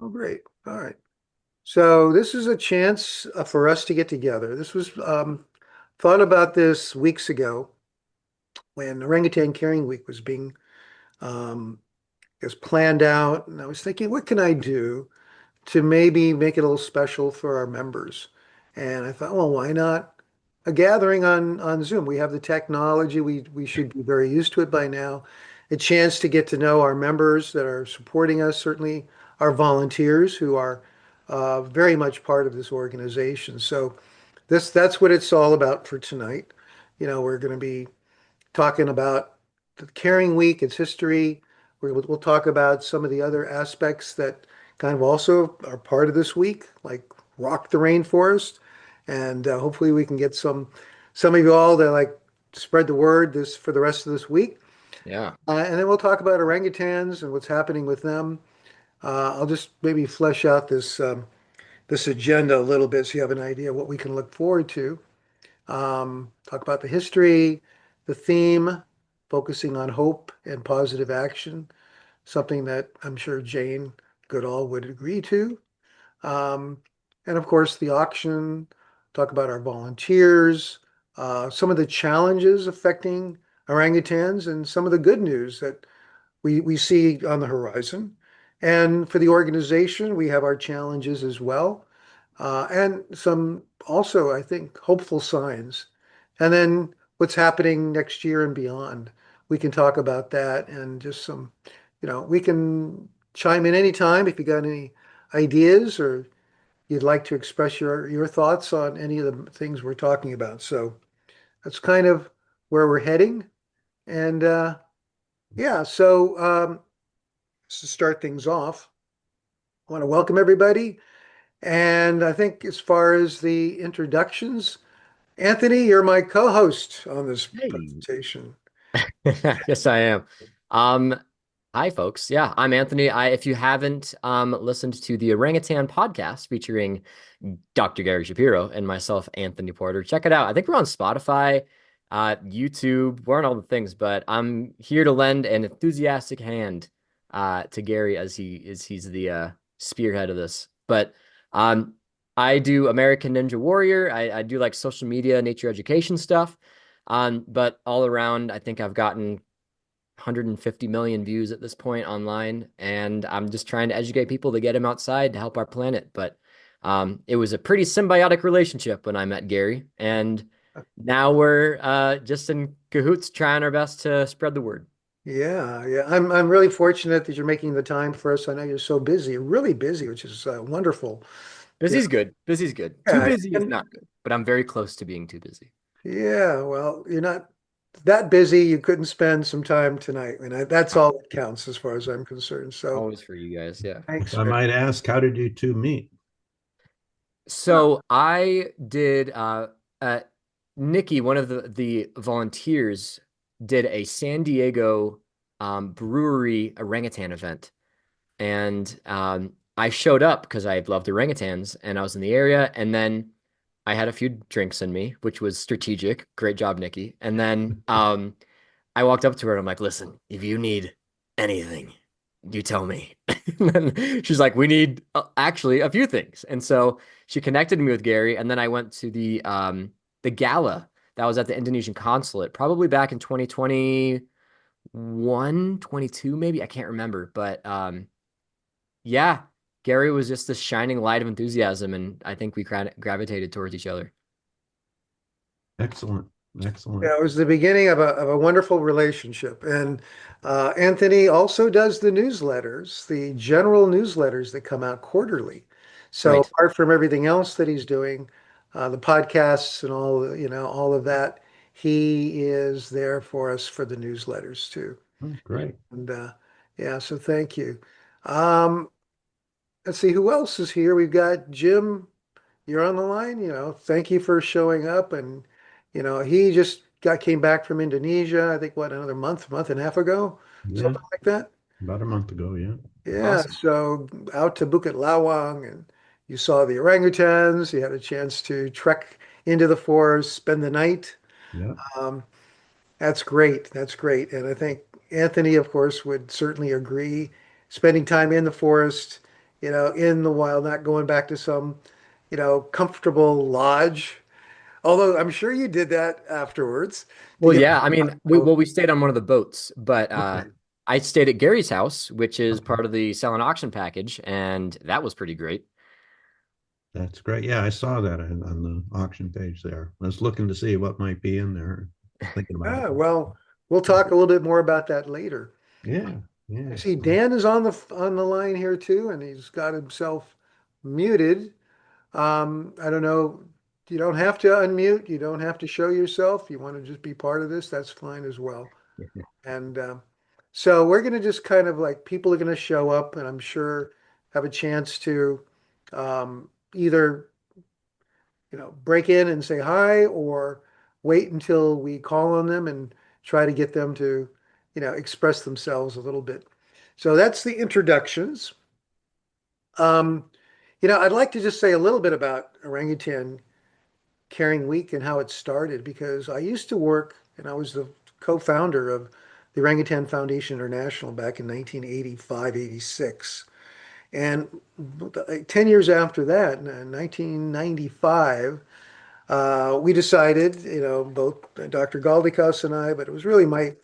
Oh, great. All right. So this is a chance for us to get together. This was thought about this weeks ago when Orangutan Caring Week was being um, was planned out, and I was thinking, what can I do to maybe make it a little special for our members? And I thought, well, why not a gathering on Zoom? We have the technology. We should be very used to it by now. A chance to get to know our members that are supporting us, certainly our volunteers who are very much part of this organization. So that's what it's all about for tonight. We're going to be talking about the Caring Week, its history. We'll talk about some of the other aspects that kind of also are part of this week, like rock the rainforest, and hopefully we can get some of you all to like spread the word this for the rest of this week. Yeah. And then we'll talk about orangutans and what's happening with them. I'll just maybe flesh out this agenda a little bit so you have an idea what we can look forward to. Talk about the history, the theme, focusing on hope and positive action, something that I'm sure Jane Goodall would agree to. Um, and of course, the auction, talk about our volunteers, some of the challenges affecting orangutans, and some of the good news that we see on the horizon. And for the organization, we have our challenges as well, and some also, I think, hopeful signs. And then what's happening next year and beyond. We can talk about that and just we can chime in anytime if you got any ideas or you'd like to express your thoughts on any of the things we're talking about. So that's kind of where we're heading. And yeah, so to start things off, I want to welcome everybody. And I think as far as the introductions, Anthony, you're my co-host on this Hey. presentation. Yes, I am. Um, Hi folks. Yeah, I'm Anthony. If you haven't listened to the Orangutan podcast featuring Dr. Gary Shapiro and myself, Anthony Porter, check it out. I think we're on Spotify, YouTube, we're on all the things, but I'm here to lend an enthusiastic hand to Gary as he's the spearhead of this. But um I do American Ninja Warrior. I do like social media, nature education stuff. But all around, I think I've gotten 150 million views at this point online, and I'm just trying to educate people to get them outside to help our planet. But it was a pretty symbiotic relationship when I met Gary, and now we're just in cahoots trying our best to spread the word. Yeah, yeah. I'm really fortunate that you're making the time for us. I know you're so busy, really busy, which is wonderful. Yeah, Busy's good. Busy's good. Too yeah, busy is and not good, but I'm very close to being too busy. yeah. Well, you're not that busy. You couldn't spend some time tonight. I mean, that's all that counts as far as I'm concerned. So Always for you guys. Yeah. If thanks I very might ask, how did you two meet? much. So I did Nikki, one of the volunteers, did a San Diego brewery orangutan event. And I showed up because I loved orangutans and I was in the area. And then I had a few drinks in me, which was strategic. Great job, Nikki. And then I walked up to her and I'm like, listen, if you need anything, you tell me. And then she's like, we need actually a few things. And so she connected me with Gary. And then I went to the gala that was at the Indonesian consulate, probably back in 2021, 22, maybe. I can't remember. But yeah, Gary was just this shining light of enthusiasm. And I think we gravitated towards each other. Excellent. Excellent. Yeah, it was the beginning of a wonderful relationship. And Anthony also does the newsletters, the general newsletters that come out quarterly. So Right. apart from everything else that he's doing, the podcasts and all of that, he is there for us for the newsletters too. Oh, great. And yeah, so thank you. Um, let's see who else is here. We've got Jim. You're on the line. Thank you for showing up. And he just got came back from Indonesia. I think what another month and a half ago, Yeah, something like that. about a month ago. Yeah. Yeah. Awesome. So out to Bukit Lawang, and you saw the orangutans. You had a chance to trek into the forest, spend the night. Yeah. Um, that's great. That's great. And I think Anthony, of course, would certainly agree. Spending time in the forest in the wild, not going back to some, comfortable lodge. Although I'm sure you did that afterwards. Did Well, you yeah, I mean, have, we stayed on one of the boats, but okay. I stayed at Gary's house, which is Okay. part of the sell and auction package, and that was pretty great. That's great. Yeah, I saw that on the auction page there. I was looking to see what might be in there, thinking about it. Well, we'll talk a little bit more about that later. Yeah, I yeah. see Dan is on the line here too, and he's got himself muted. I don't know. You don't have to unmute. You don't have to show yourself. You want to just be part of this, that's fine as well. And so we're going to just kind of like people are going to show up, and I'm sure have a chance to either break in and say hi, or wait until we call on them and try to get them to express themselves a little bit. So that's the introductions. Um, I'd like to just say a little bit about Orangutan Caring Week and how it started, because I used to work and I was the co-founder of the Orangutan Foundation International back in 1985, 86. And 10 years after that, in 1995, we decided, both Dr. Galdikas and I, but it was really my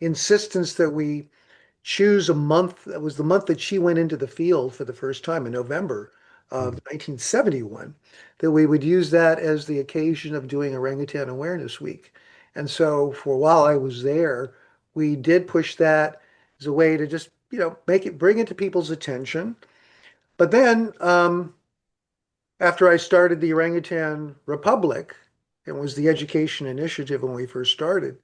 insistence that we choose a month. That was the month that she went into the field for the first time in November of 1971, that we would use that as the occasion of doing Orangutan Awareness Week. And so for a while I was there, we did push that as a way to just, bring it to people's attention. But then after I started the Orangutan Republic, it was the education initiative when we first started,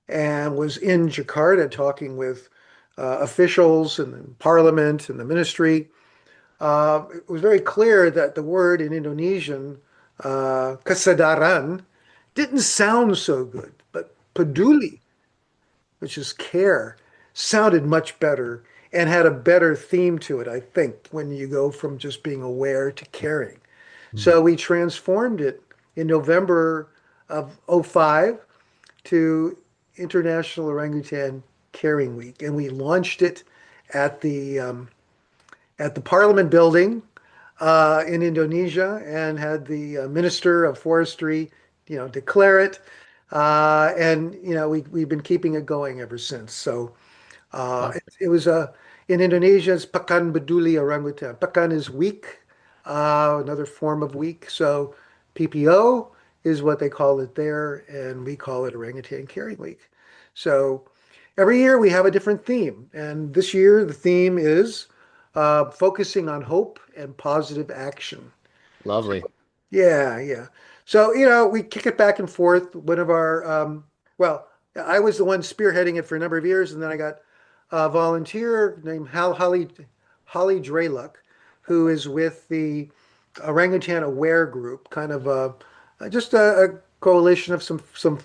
and was in Jakarta talking with officials and the parliament and the ministry. It was very clear that the word in Indonesian, kesadaran, didn't sound so good, but peduli, which is care, sounded much better and had a better theme to it, I think, when you go from just being aware to caring. Hmm. So we transformed it in November of '05 to International Orangutan Caring Week, and we launched it at the Parliament building in Indonesia, and had the Minister of Forestry, declare it, and we've been keeping it going ever since. So it was in Indonesia, it's Pekan Peduli Orangutan. Pekan is week, another form of week. So PPO is what they call it there, and we call it Orangutan Caring Week. So every year we have a different theme, and this year the theme is focusing on hope and positive action. Lovely. Yeah, yeah. So, we kick it back and forth. One of our, well, I was the one spearheading it for a number of years, and then I got a volunteer named Holly Drayluck, who is with the Orangutan Aware Group, kind of just a coalition of some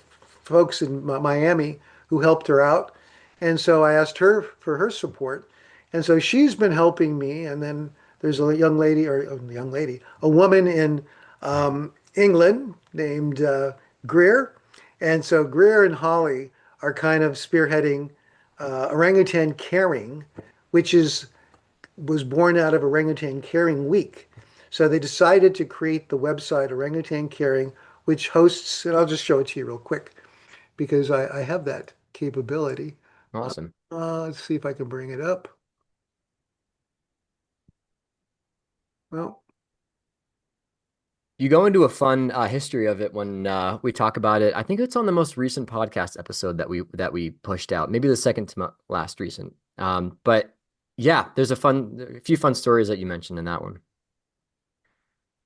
folks in Miami who helped her out. And so I asked her for her support. And so she's been helping me. And then there's a young lady, or a young lady, a woman in England named Greer. And so Greer and Holly are kind of spearheading Orangutan Caring, which was born out of Orangutan Caring Week. So they decided to create the website Orangutan Caring, which hosts, and I'll just show it to you real quick because I have that capability. Awesome. Let's see if I can bring it up. Well, You go into a fun history of it when we talk about it. I think it's on the most recent podcast episode that we pushed out, maybe the second to last recent. But yeah, there's a few fun stories that you mentioned in that one.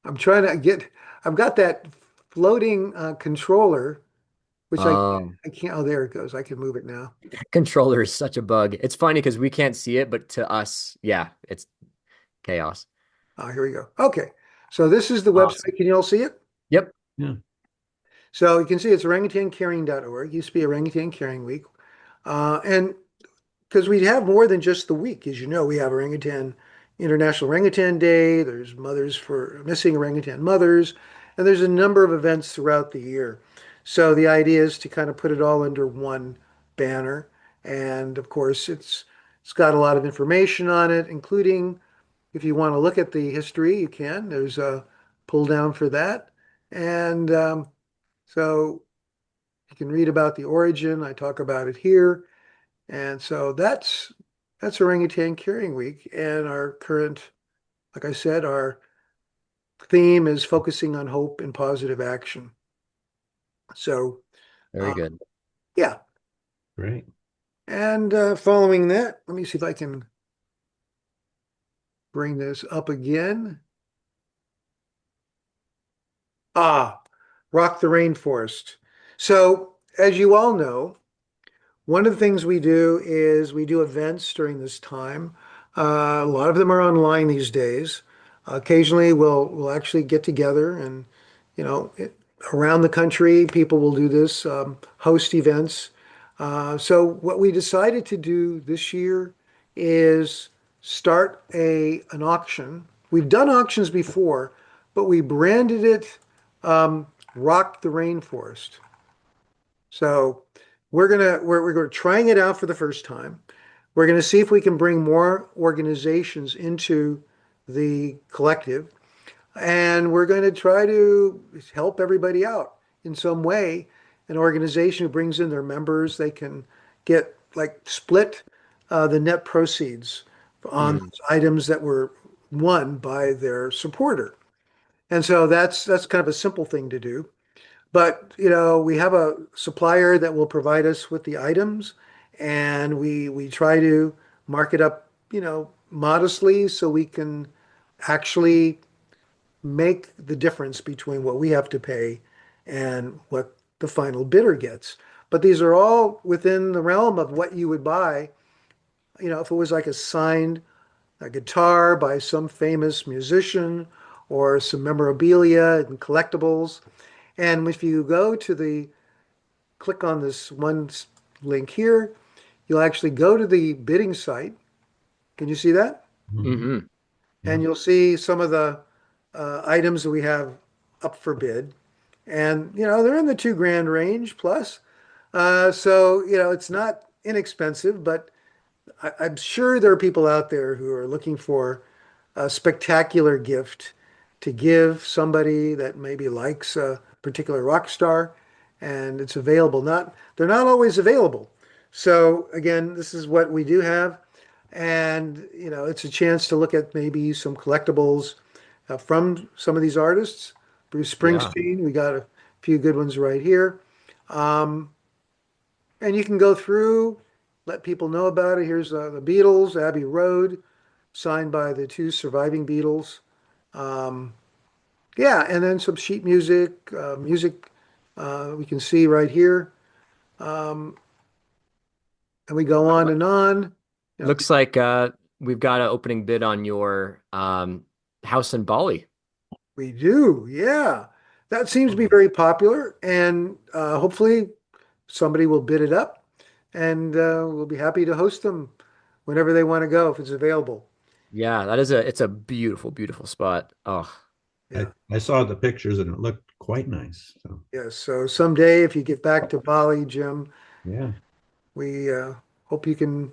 I'm trying to get, I've got that floating controller, which Um, I can't, oh, there it goes. I can move it now. controller is such a bug. It's funny because we can't see it, but to us, yeah, it's chaos. Oh, here we go. Okay. So this is the Awesome. website. Can you all see it? Yep. Yeah. So you can see it's orangutancaring.org. It used to be Orangutan Caring Week. And because we have more than just the week, as you know, we have Orangutan International Orangutan Day. There's Mothers for Missing Orangutan Mothers, and there's a number of events throughout the year. So the idea is to kind of put it all under one banner, and of course, it's got a lot of information on it, including if you want to look at the history, you can. There's a pull down for that. And so you can read about the origin. I talk about it here. And so that's Orangutan Caring Week. And our current, like I said, our theme is focusing on hope and positive action. So Very uh, good. yeah. Great. And following that, let me see if I can bring this up again. Ah, Rock the Rainforest. So, as you all know, one of the things we do is we do events during this time. A lot of them are online these days. Occasionally, we'll actually get together, and around the country, people will do this, host events. So, what we decided to do this year is start a an auction. We've done auctions before, but we branded it Rock the Rainforest. So we're trying it out for the first time. We're gonna see if we can bring more organizations into the collective, and we're going to try to help everybody out in some way. An organization who brings in their members, they can get like split the net proceeds on Mm, those items that were won by their supporter. And so that's kind of a simple thing to do. But we have a supplier that will provide us with the items, and we try to mark it up, modestly so we can actually make the difference between what we have to pay and what the final bidder gets. But these are all within the realm of what you would buy, if it was like a guitar by some famous musician or some memorabilia and collectibles. And if you go to click on this one link here, you'll actually go to the bidding site. Can you see that? Mhm. hmm Yeah. And you'll see some of the items that we have up for bid. And, they're in the 2 grand range plus. So, it's not inexpensive, but I'm sure there are people out there who are looking for a spectacular gift to give somebody that maybe likes a particular rock star, and it's available. They're not always available. So again, this is what we do have, and it's a chance to look at maybe some collectibles from some of these artists. Bruce Yeah. Springsteen, we got a few good ones right here. Um, and you can go through, let people know about it. Here's the Beatles, Abbey Road, signed by the 2 surviving Beatles. Um, yeah, and then some sheet music we can see right here. Um, and we go on and on. Looks like we've got an opening bid on your house in Bali. We do, yeah. That seems to be very popular, and hopefully somebody will bid it up, and we'll be happy to host them whenever they want to go if it's available. Yeah, it's a beautiful, beautiful spot. Oh, Yeah. I saw the pictures and it looked quite nice. So Yes. So someday, if you get back to Bali, Jim, yeah. we hope you can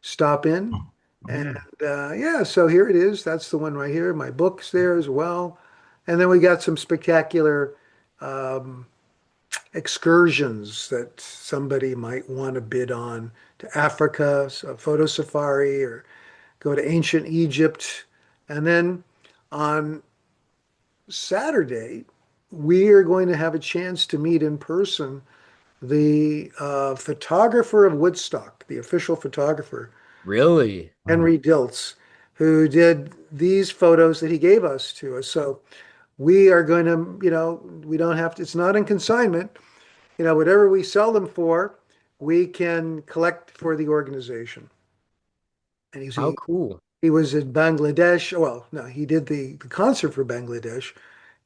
stop in. Oh, And yeah. yeah, so here it is. That's the one right here. My book's there as well. And then we got some spectacular um, excursions that somebody might want to bid on to Africa, so a photo safari, or go to ancient Egypt. And then on Saturday, we are going to have a chance to meet in person the photographer of Woodstock, the official photographer, really? Wow. Henry Diltz, who did these photos that he gave to us. So we are going to, we don't have to, it's not in consignment. Whatever we sell them for, we can collect for the organization. And How cool. he was in Bangladesh. Well, no, he did the concert for Bangladesh,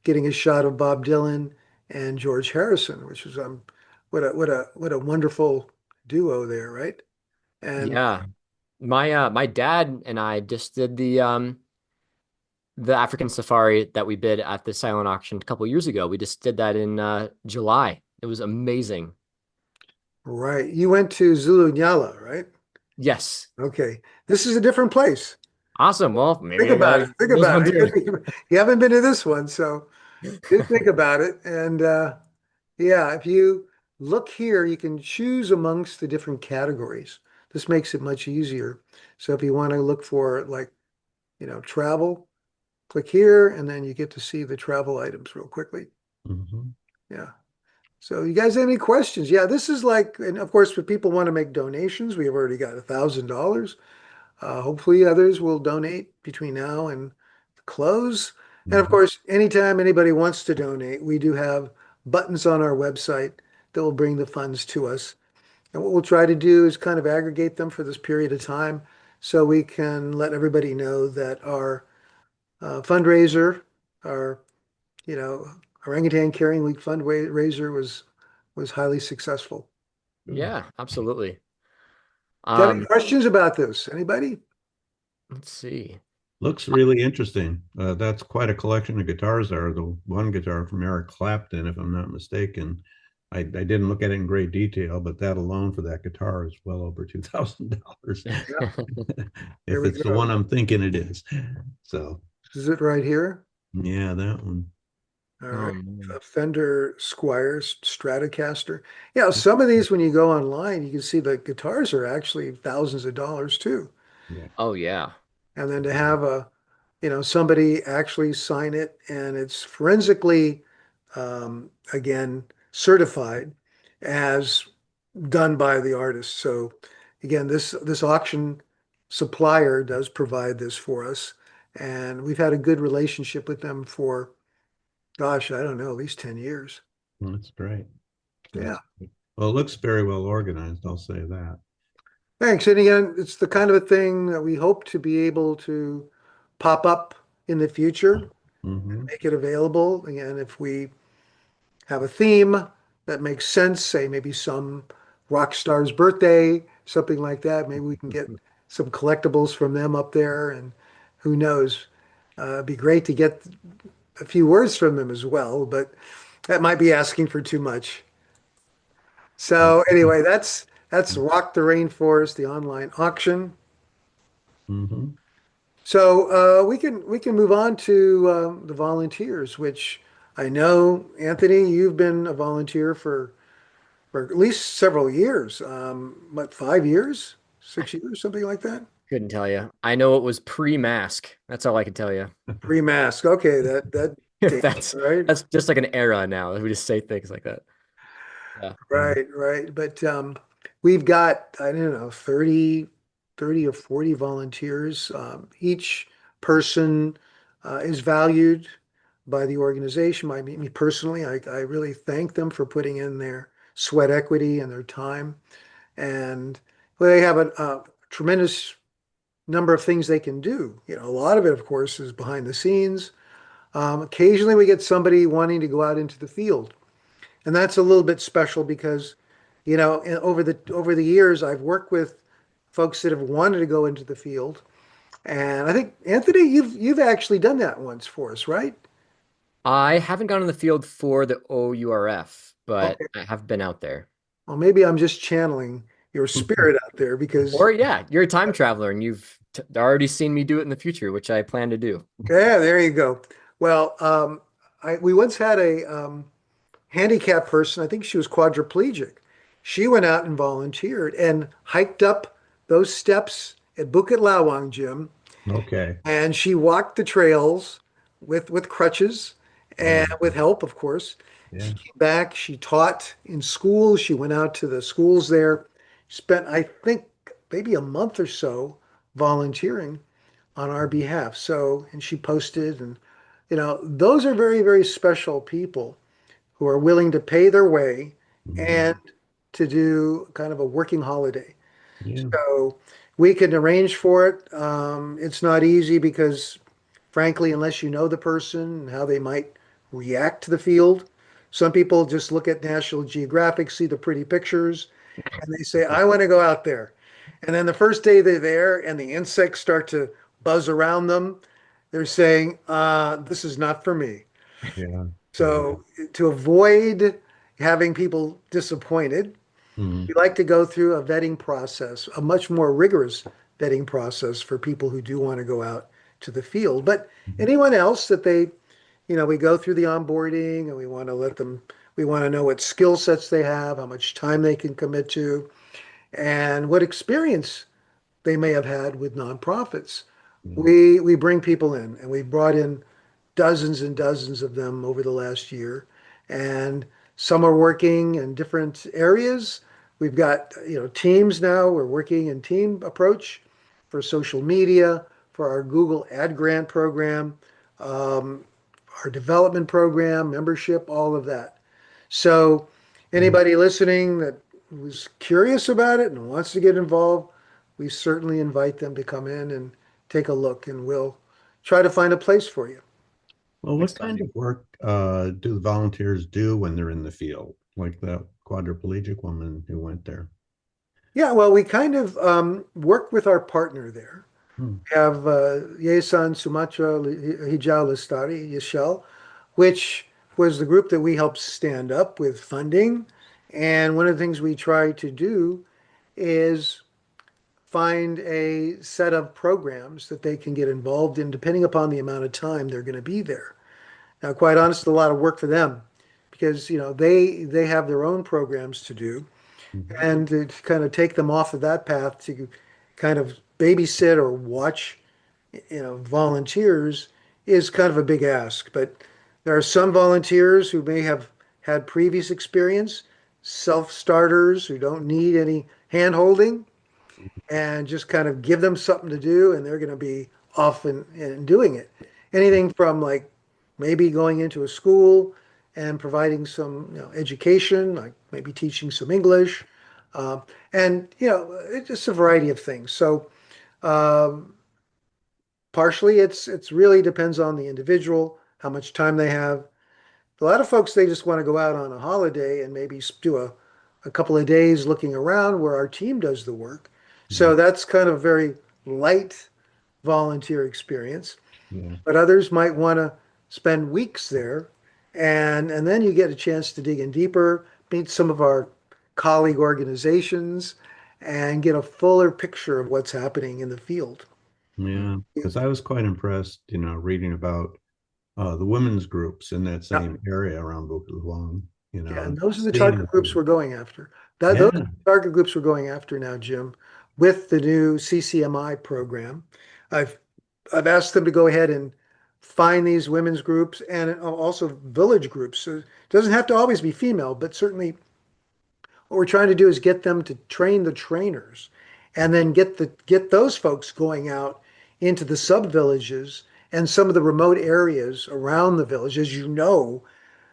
getting a shot of Bob Dylan and George Harrison, which was what a wonderful duo there, right? And Yeah. My dad and I just did the African safari that we bid at the silent auction a couple years ago. We just did that in July. It was amazing. right, you went to Zulu Nyala, right? Yes. Okay, this is a different place. Awesome. Well, maybe Think I about gotta it. give Think those about one it. too. You haven't been to this one, so do think about it. And yeah, if you look here, you can choose amongst the different categories. This makes it much easier. So if you want to look for like, travel, click here, and then you get to see the travel items real quickly. Mhm. Yeah. So you guys have any questions? Yeah, this is like, and of course, if people want to make donations, we have already got $1,000. Hopefully others will donate between now and the close. And of Mhm. course, anytime anybody wants to donate, we do have buttons on our website that will bring the funds to us. And what we'll try to do is kind of aggregate them for this period of time so we can let everybody know that our fundraiser, our, you know, Orangutan Caring Week fundraiser was highly successful. Good. Yeah, absolutely. Do you have any Um, questions about this? Anybody? let's see. Looks really interesting. That's quite a collection of guitars there. The one guitar from Eric Clapton, if I'm not mistaken. I didn't look at it in great detail, but that alone for that guitar is well over $2,000. Yeah, here If we it's the go. one I'm thinking it is. So, This is it right here. yeah, that one. All right. Man. A Fender Squires Stratocaster. Yeah, some of these, when you go online, you can see the guitars are actually thousands of dollars too. Yeah. Oh yeah. And then to have somebody actually sign it and it's forensically, again, certified as done by the artist. So again, this auction supplier does provide this for us. And we've had a good relationship with them for, gosh, I don't know, at least 10 years. That's great. Yeah. That's great. Well, it looks very well organized, I'll say that. Thanks. And again, it's the kind of a thing that we hope to be able to pop up in the future, Hmm. make it available. Again, if we have a theme that makes sense, say maybe some rock star's birthday, something like that, maybe we can get some collectibles from them up there. And who knows? It'd be great to get a few words from them as well, but that might be asking for too much. So anyway, that's Rock the Rainforest, the online auction. Hmm. So we can move on to the volunteers, which I know, Anthony, you've been a volunteer for at least several years. What, 5 years, 6 years, something like that? Couldn't tell you. I know it was pre-mask. That's all I can tell you. Pre-mask. Okay, that If dates, right? that's just like an era now. We just say things like that. Yeah. Right, right. But we've got, I don't know, 30 or 40 volunteers. Each person is valued by the organization. By me personally, I really thank them for putting in their sweat equity and their time. And they have a tremendous number of things they can do. A lot of it, of course, is behind the scenes. Occasionally, we get somebody wanting to go out into the field. And that's a little bit special because, over the years, I've worked with folks that have wanted to go into the field. And I think, Anthony, you've actually done that once for us, right? I haven't gone in the field for the OURF, but Okay. I have been out there. Well, maybe I'm just channeling your spirit out there because, Or yeah, you're a time traveler and you've t already seen me do it in the future, which I plan to do. yeah, there you go. Well, we once had a handicapped person. I think she was quadriplegic. She went out and volunteered and hiked up those steps at Bukit Lawang Gym. Okay. And she walked the trails with crutches Oh, and with help, of course. She yeah. came back. She taught in schools. She went out to the schools there. Spent, I think, maybe a month or so volunteering on our behalf. So, and she posted, and those are very, very special people who are willing to pay their way Mhm. and to do kind of a working holiday. Yeah. So we can arrange for it. It's not easy because, frankly, unless you know the person and how they might react to the field, some people just look at National Geographic, see the pretty pictures, and they say, I want to go out there. And then the first day they're there and the insects start to buzz around them, they're saying, this is not for me. Yeah. Yeah. So to avoid having people disappointed, Mhm. we like to go through a vetting process, a much more rigorous vetting process for people who do want to go out to the field. But Mhm. anyone else that they, we go through the onboarding and we want to we want to know what skill sets they have, how much time they can commit to, and what experience they may have had with nonprofits. Yeah. We bring people in, and we brought in dozens and dozens of them over the last year, and some are working in different areas. We've got teams now. We're working in team approach for social media, for our Google Ad Grant program, um, our development program, membership, all of that. So Yeah. anybody listening that was curious about it and wants to get involved, we certainly invite them to come in and take a look, and we'll try to find a place for you. Well, what kind Exciting. of work do the volunteers do when they're in the field, like the quadriplegic woman who went there? Yeah, well, we kind of work with our partner there. Hmm. We have Yesan Sumatra Hijau Lestari, Yishel, which was the group that we helped stand up with funding. And one of the things we try to do is find a set of programs that they can get involved in, depending upon the amount of time they're going to be there. Now, quite honestly, a lot of work for them because they have their own programs to do, Mhm. and to kind of take them off of that path to kind of babysit or watch volunteers is kind of a big ask. But there are some volunteers who may have had previous experience, self-starters who don't need any hand holding, and just kind of give them something to do and they're going to be off and doing it. Anything from like maybe going into a school and providing some education, like maybe teaching some English, and it's just a variety of things. So um, partially it's really depends on the individual, how much time they have. A lot of folks, they just want to go out on a holiday and maybe do a couple of days looking around where our team does the work. Yeah. So that's kind of a very light volunteer experience. Yeah. But others might want to spend weeks there, and then you get a chance to dig in deeper, meet some of our colleague organizations, and get a fuller picture of what's happening in the field. Yeah. Because I was quite impressed, reading about the women's groups in that Yeah, same area around Bukit yeah, and and those are the target seeing. groups we're going after. Those are Yeah. the target groups we're going after now, Jim, with the new CCMI program. I've I've asked them to go ahead and find these women's groups and also village groups. So it doesn't have to always be female, but certainly what we're trying to do is get them to train the trainers and then get those folks going out into the sub villages and some of the remote areas around the village. As you know,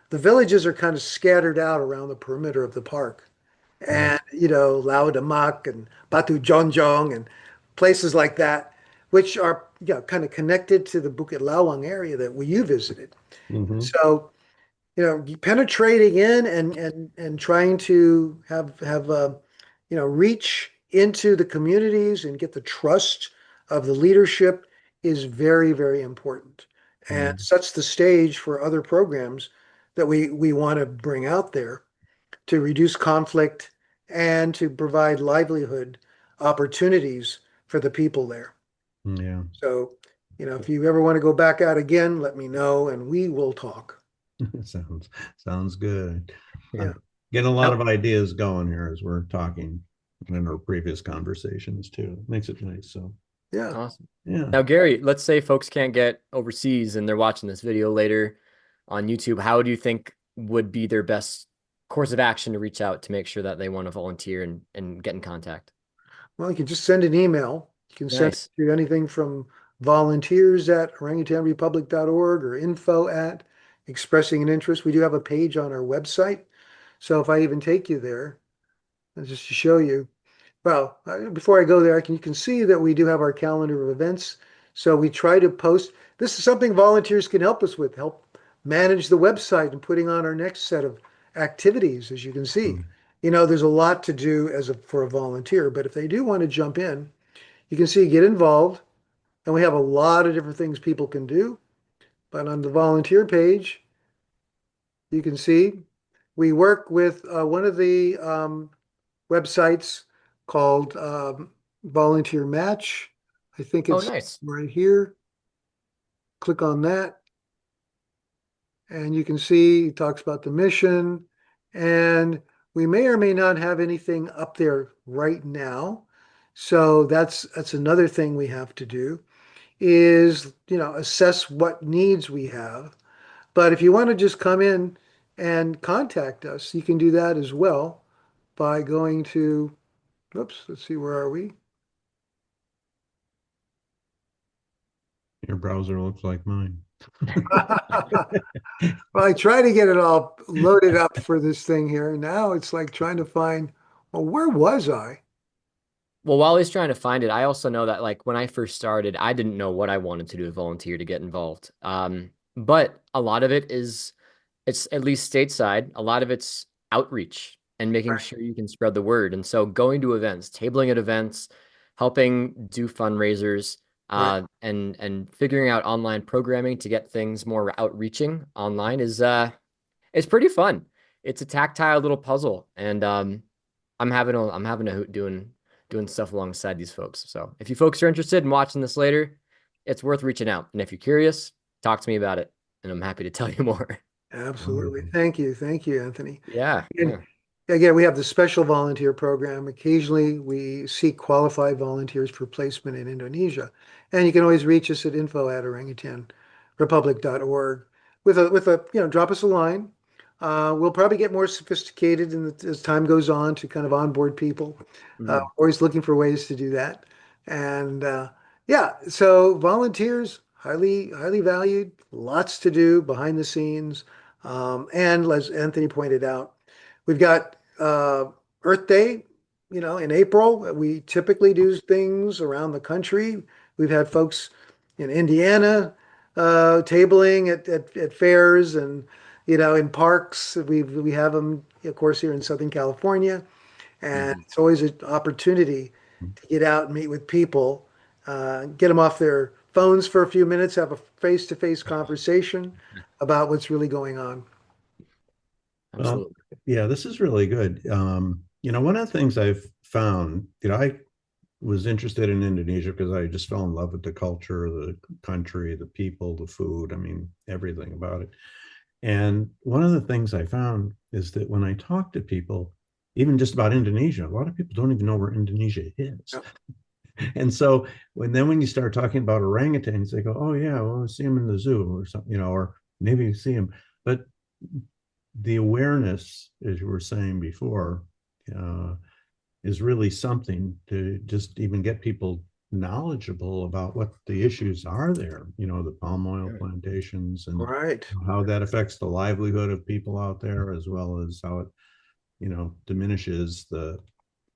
the villages are kind of scattered out around the perimeter of the park. Yeah. And, Lao Damak and Batu Jonjong and places like that, which are kind of connected to the Bukit Lawang area that you visited. Hmm. So, penetrating in and trying to have reach into the communities and get the trust of the leadership is very, very important and Yeah. sets the stage for other programs that we want to bring out there to reduce conflict and to provide livelihood opportunities for the people there. Yeah. So, if you ever want to go back out again, let me know and we will talk. Sounds good. Yeah. I'm getting a lot Now, of ideas going here as we're talking in our previous conversations too. Makes it nice. So Yeah. awesome. yeah. Now, Gary, let's say folks can't get overseas and they're watching this video later on YouTube. How do you think would be their best course of action to reach out to make sure that they want to volunteer and get in contact? Well, you can just send an email. You can send it Nice. to anything from volunteers@orangutanrepublic.org or info@ expressing an interest. We do have a page on our website. So if I even take you there, just to show you, well, before I go there, you can see that we do have our calendar of events. So we try to post. This is something volunteers can help us with, help manage the website and putting on our next set of activities, as you can see. Mm. There's a lot to do for a volunteer, but if they do want to jump in, you can see get involved, and we have a lot of different things people can do. But on the volunteer page, you can see we work with one of the websites called volunteer match. I think Oh, it's nice. right here. Click on that. And you can see it talks about the mission. And we may or may not have anything up there right now. So that's another thing we have to do is, assess what needs we have. But if you want to just come in and contact us, you can do that as well by going to, oops, let's see, where are we? Your browser looks like mine. Well, I try to get it all loaded up for this thing here. Now it's like trying to find, well, where was I? Well, while he's trying to find it, I also know that like when I first started, I didn't know what I wanted to do to volunteer to get involved. But a lot of it is it's at least stateside, a lot of it's outreach and making Right, sure you can spread the word. And so going to events, tabling at events, helping do fundraisers, right. and figuring out online programming to get things more outreaching online is it's pretty fun. It's a tactile little puzzle, and I'm having a hoot doing stuff alongside these folks. So if you folks are interested in watching this later, it's worth reaching out. And if you're curious, talk to me about it, and I'm happy to tell you more. Absolutely. Wonderful. Thank you. Thank you, Anthony. Yeah, And yeah. again, we have the special volunteer program. Occasionally, we seek qualified volunteers for placement in Indonesia. And you can always reach us at info@orangutanrepublic.org drop us a line. We'll probably get more sophisticated as time goes on to kind of onboard people. Mhm. Always looking for ways to do that. And yeah, so volunteers, highly valued, lots to do behind the scenes. And as Anthony pointed out, we've got Earth Day, in April. We typically do things around the country. We've had folks in Indiana tabling at fairs and in parks. We have them, of course, here in Southern California, and Mhm. it's always an opportunity to get out and meet with people, get them off their phones for a few minutes, have a face-to-face conversation about what's really going on. Well, Absolutely. yeah, this is really good. One of the things I've found, I was interested in Indonesia because I just fell in love with the culture, the country, the people, the food. I mean, everything about it. And one of the things I found is that when I talk to people, even just about Indonesia, a lot of people don't even know where Indonesia is. Yeah, And so when you start talking about orangutans, they go, "Oh yeah, well, I see them in the zoo or something, or maybe you see them." But the awareness, as you were saying before, uh, is really something to just even get people knowledgeable about what the issues are there. The palm oil Yeah. plantations and right. how that affects the livelihood of people out there, as well as how it, diminishes the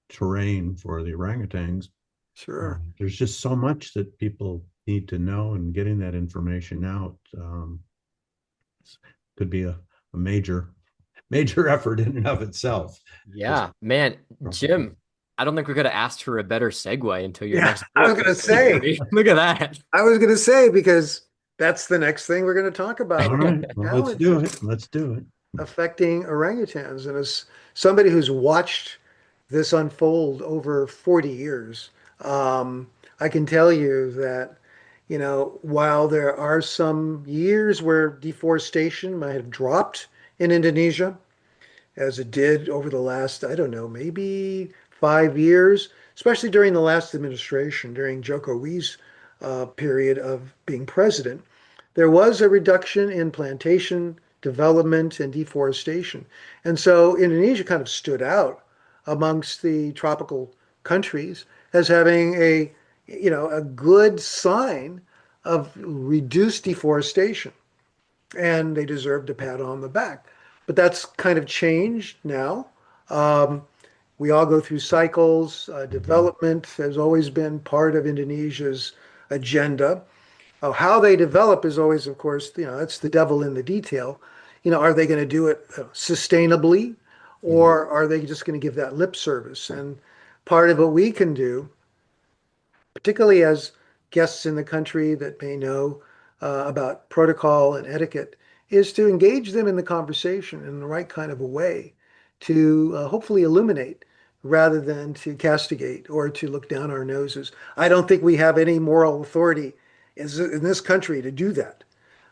terrain for the orangutans. Sure. There's just so much that people need to know, and getting that information out could be a major effort in and of itself. Just Yeah, man, Jim, I don't think we could have asked for a better segue into your Yeah, next I was book. gonna say, Look at that. because that's the next thing we're gonna talk all about. right, well, let's do Challenges it. Let's do it. affecting orangutans. And as somebody who's watched this unfold over 40 years, I can tell you that, while there are some years where deforestation might have dropped in Indonesia, as it did over the last, I don't know, maybe 5 years, especially during the last administration, during Joko Widodo's period of being president, there was a reduction in plantation development and deforestation. And so Indonesia kind of stood out amongst the tropical countries as having a good sign of reduced deforestation, and they deserved a pat on the back. But that's kind of changed now. Um, we all go through cycles. Mhm. Development has always been part of Indonesia's agenda. How they develop is always, of course, that's the devil in the detail. Are they going to do it sustainably, Mhm. or are they just going to give that lip service? And part of what we can do, particularly as guests in the country that may know about protocol and etiquette, is to engage them in the conversation in the right kind of a way to hopefully illuminate rather than to castigate or to look down our noses. I don't think we have any moral authority in this country to do that.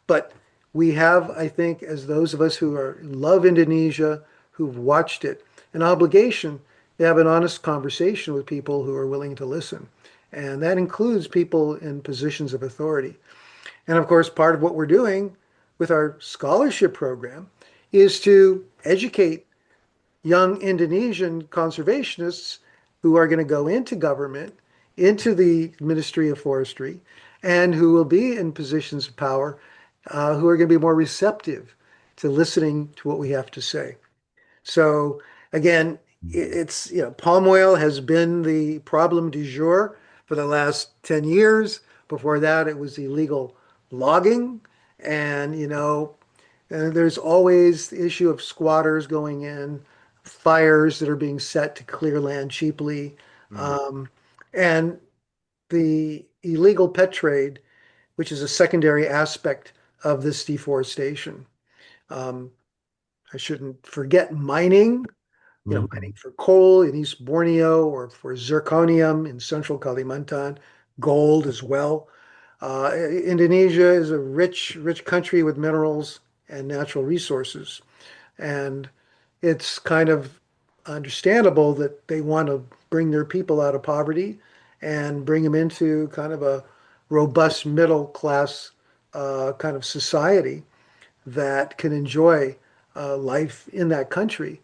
But we have, I think, as those of us love Indonesia, who've watched it, an obligation to have an honest conversation with people who are willing to listen. And that includes people in positions of authority. And of course, part of what we're doing with our scholarship program is to educate young Indonesian conservationists who are going to go into government, into the Ministry of Forestry, and who will be in positions of power, who are going to be more receptive to listening to what we have to say. So again, it's, palm oil has been the problem du jour for the last 10 years. Before that, it was illegal logging. And there's always the issue of squatters going in, fires that are being set to clear land cheaply, Mm. um, and the illegal pet trade, which is a secondary aspect of this deforestation. Um, I shouldn't forget mining, mining Mhm. for coal in East Borneo or for zirconium in central Kalimantan, gold as well. Indonesia is a rich, rich country with minerals and natural resources. And it's kind of understandable that they want to bring their people out of poverty and bring them into kind of a robust middle class kind of society that can enjoy life in that country.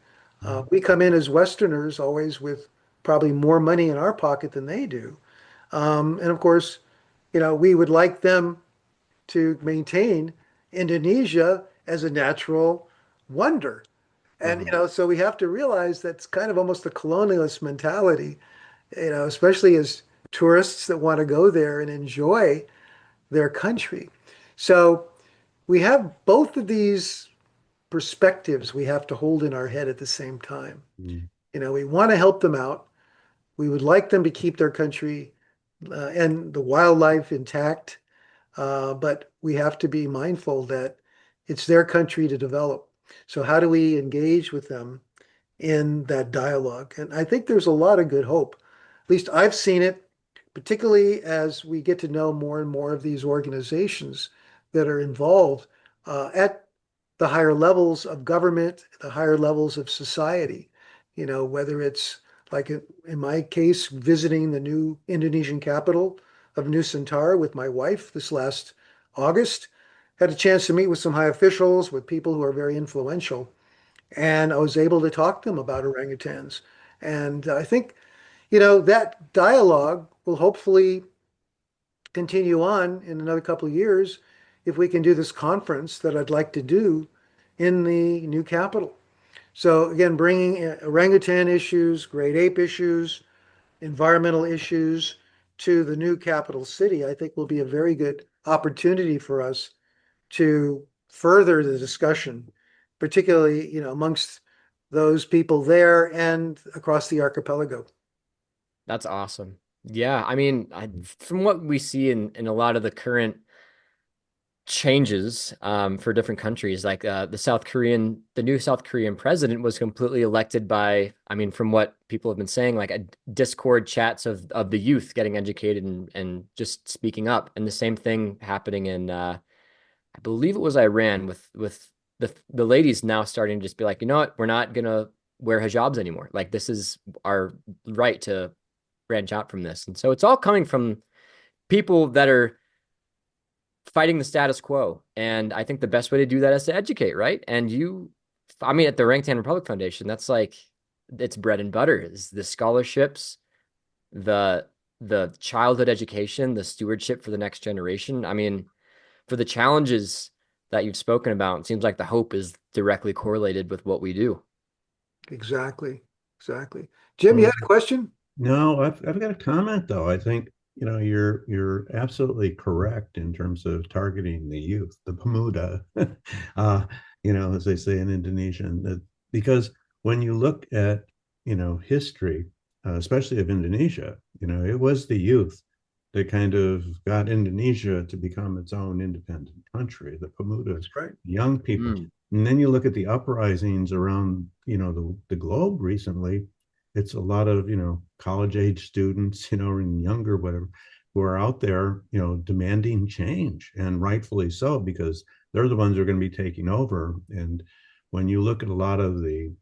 We come in as Westerners always with probably more money in our pocket than they do. And of course, we would like them to maintain Indonesia as a natural wonder. And, Mhm. so we have to realize that's kind of almost a colonialist mentality, especially as tourists that want to go there and enjoy their country. So we have both of these perspectives we have to hold in our head at the same time. Mhm. We want to help them out. We would like them to keep their country and the wildlife intact, but we have to be mindful that it's their country to develop. So how do we engage with them in that dialogue? And I think there's a lot of good hope. At least I've seen it, particularly as we get to know more and more of these organizations that are involved at the higher levels of government, the higher levels of society. Whether it's like in my case, visiting the new Indonesian capital of Nusantara with my wife this last August, had a chance to meet with some high officials, with people who are very influential, and I was able to talk to them about orangutans. And I think, that dialogue will hopefully continue on in another couple of years if we can do this conference that I'd like to do in the new capital. So again, bringing orangutan issues, great ape issues, environmental issues to the new capital city, I think will be a very good opportunity for us to further the discussion, particularly, amongst those people there and across the archipelago. That's awesome. Yeah, I mean, from what we see in a lot of the current changes for different countries, like the new South Korean president was completely elected by, I mean, from what people have been saying, like a Discord chats of the youth getting educated and just speaking up, and the same thing happening in I believe it was Iran with the ladies now starting to just be like, you know what, we're not gonna wear hijabs anymore. Like this is our right to branch out from this. And so it's all coming from people that are fighting the status quo. And I think the best way to do that is to educate, right? And I mean, at the Orangutan Republic Foundation, that's like it's bread and butter is the scholarships, the the childhood education, the stewardship for the next generation. I mean, for the challenges that you've spoken about, it seems like the hope is directly correlated with what we do. Exactly. Exactly. Jim, you Well, had a question? no, I've got a comment though. I think, you're absolutely correct in terms of targeting the youth, the pemuda, as they say in Indonesian, because when you look at, history, especially of Indonesia, it was the youth that kind of got Indonesia to become its own independent country, the pemuda, That's right. young people. Mm. And then you look at the uprisings around, the globe recently, it's a lot of, college age students, and younger, whatever, who are out there, demanding change, and rightfully so, because they're the ones who are going to be taking over. And when you look at a lot of the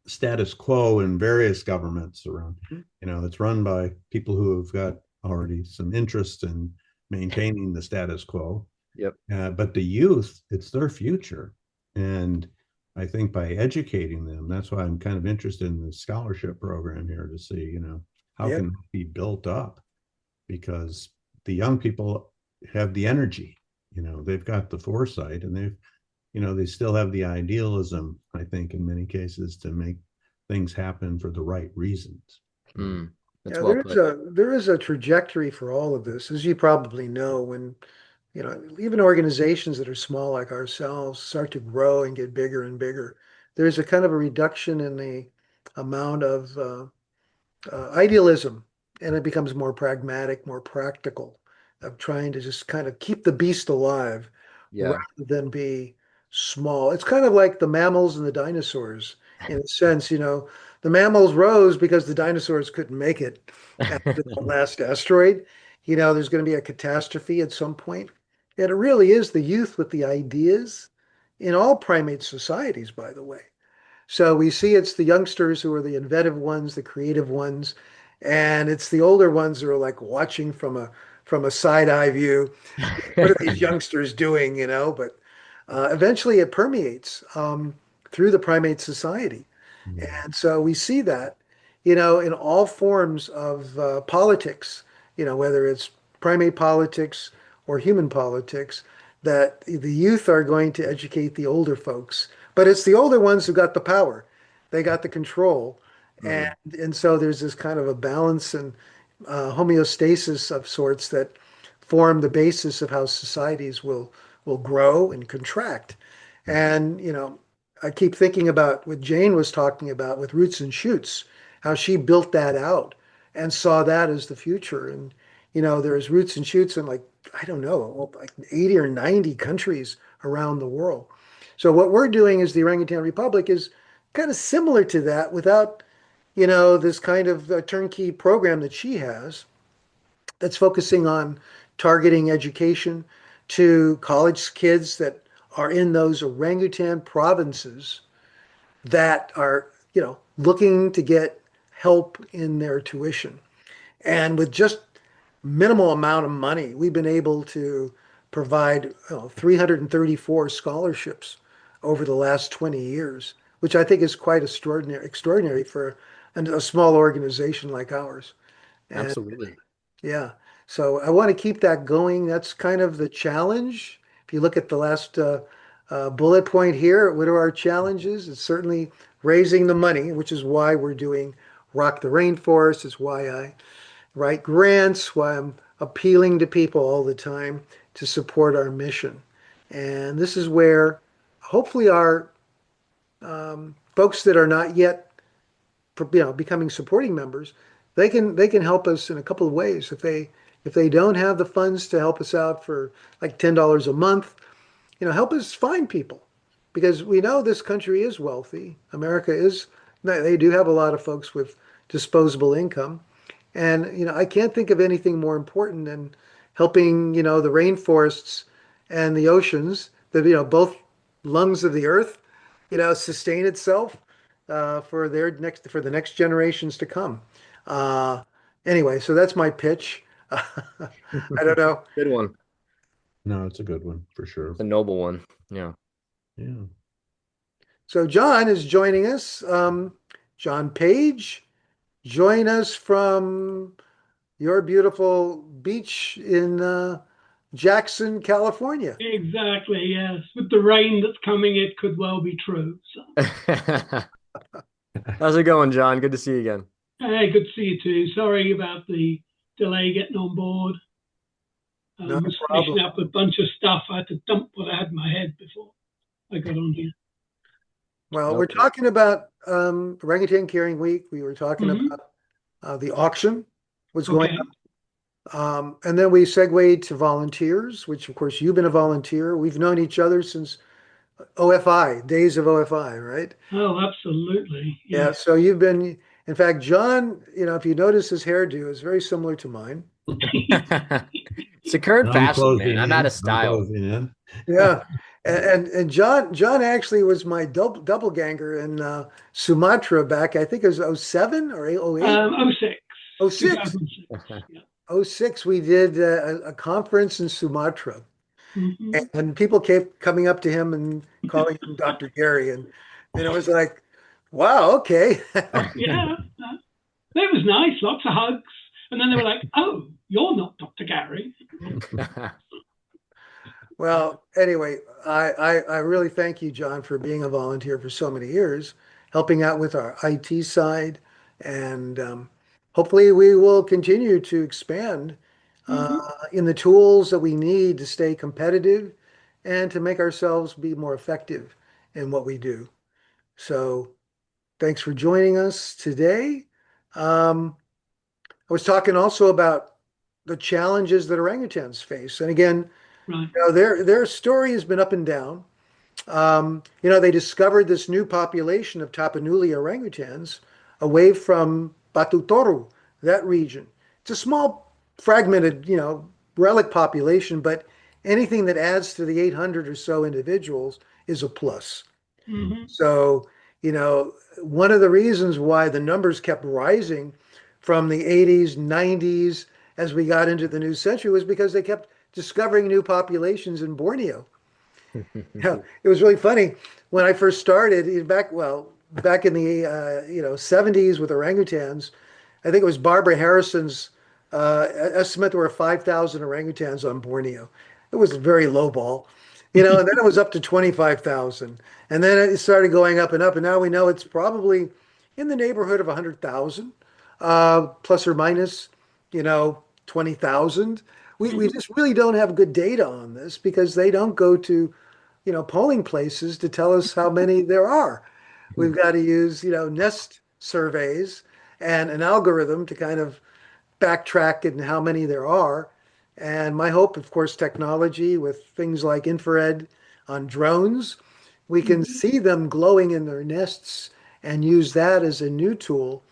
status quo in various governments around, it's run by people who have got already some interest in maintaining the status quo. Yep. But the youth, it's their future. And I think by educating them, that's why I'm kind of interested in the scholarship program here, to see, how Yep. can it be built up? Because the young people have the energy, they've got the foresight, and they still have the idealism, I think, in many cases, to make things happen for the right reasons. That's Yeah, well put. there is a trajectory for all of this, as you probably know, when even organizations that are small like ourselves start to grow and get bigger and bigger. There's a kind of a reduction in the amount of idealism, and it becomes more pragmatic, more practical, of trying to just kind of keep the beast alive rather Yeah. than be small. It's kind of like the mammals and the dinosaurs in a sense. The mammals rose because the dinosaurs couldn't make it after the last asteroid. There's going to be a catastrophe at some point. And it really is the youth with the ideas in all primate societies, by the way. So we see it's the youngsters who are the inventive ones, the creative ones, and it's the older ones who are like watching from a side eye view. What are these youngsters doing? But eventually it permeates through the primate society, and so we see that in all forms of politics. Whether it's primate politics or human politics, that the youth are going to educate the older folks, but it's the older ones who got the power. They got the control. And Mhm. and so there's this kind of a balance and homeostasis of sorts that form the basis of how societies will grow and contract. And I keep thinking about what Jane was talking about with Roots and Shoots, how she built that out and saw that as the future. And there's Roots and Shoots in, like, I don't know, like 80 or 90 countries around the world. So what we're doing as the Orangutan Republic is kind of similar to that, without this kind of turnkey program that she has, that's focusing on targeting education to college kids that are in those orangutan provinces that are, looking to get help in their tuition. And with just minimal amount of money, we've been able to provide 334 scholarships over the last 20 years, which I think is quite extraordinary for a small organization like ours. And Absolutely. yeah, so I want to keep that going. That's kind of the challenge. If you look at the last bullet point here, what are our challenges? It's certainly raising the money, which is why we're doing Rock the Rainforest. It's why I write grants, why I'm appealing to people all the time to support our mission. And this is where hopefully our folks that are not yet, becoming supporting members, they can help us in a couple of ways. If they don't have the funds to help us out for like $10 a month, help us find people, because we know this country is wealthy. America is, they do have a lot of folks with disposable income. And, I can't think of anything more important than helping, the rainforests and the oceans, both lungs of the earth, sustain itself for the next generations to come. Uh, anyway, so that's my pitch. I don't know. Good one. No, it's a good one for sure. It's a noble one. Yeah. Yeah. So John is joining us. John Page, join us from your beautiful beach in Jackson, California. Exactly, yes. With the rain that's coming, it could well be true. So, How's it going, John? Good to see you again. hey, good to see you too. Sorry about the delay getting on board. No Was problem. finishing up a bunch of stuff. I had to dump what I had in my head before I got on here. Well, we're Nope. talking about Orangutan Caring Week. We were talking Mhm. about the auction, what's going Okay. on. And then we segued to volunteers, which of course you've been a volunteer. We've known each other since OFI, days of OFI, right? Oh, absolutely. Yeah, Yes. so you've been, In fact, John, if you notice his hairdo is very similar to mine. It's the current I'm fashion, man. closing I'm out in. of I'm style. closing in. Yeah. And John actually was my double ganger in Sumatra back, I think it was '07 or '08. '06, '06. 2006. Yeah. '06, we did a conference in Sumatra. Hmm. And people kept coming up to him and calling him Dr. Gary. And it was like, wow, okay. Yeah. It was nice, lots of hugs. And then they were like, oh, you're not Dr. Gary. Well, anyway, I really thank you, John, for being a volunteer for so many years, helping out with our IT side. And hopefully we will continue to expand Hmm. in the tools that we need to stay competitive and to make ourselves be more effective in what we do. So thanks for joining us today. Um, I was talking also about the challenges that orangutans face. And again, Right. their story has been up and down. They discovered this new population of Tapanuli orangutans away from Batu Toru, that region. It's a small, fragmented, relic population, but anything that adds to the 800 or so individuals is a plus. Hmm. So, one of the reasons why the numbers kept rising from the 80s, 90s, as we got into the new century was because they kept discovering new populations in Borneo. Yeah, it was really funny when I first started back in the 70s with orangutans. I think it was Barbara Harrison's estimate there were 5,000 orangutans on Borneo. It was very low ball, and then it was up to 25,000, and then it started going up and up, and now we know it's probably in the neighborhood of 100,000, plus or minus, 20,000. We Hmm. just really don't have good data on this because they don't go to polling places to tell us how many there are. We've got to use, nest surveys and an algorithm to kind of backtrack in how many there are. And my hope, of course, technology with things like infrared on drones, we can Hmm. see them glowing in their nests and use that as a new tool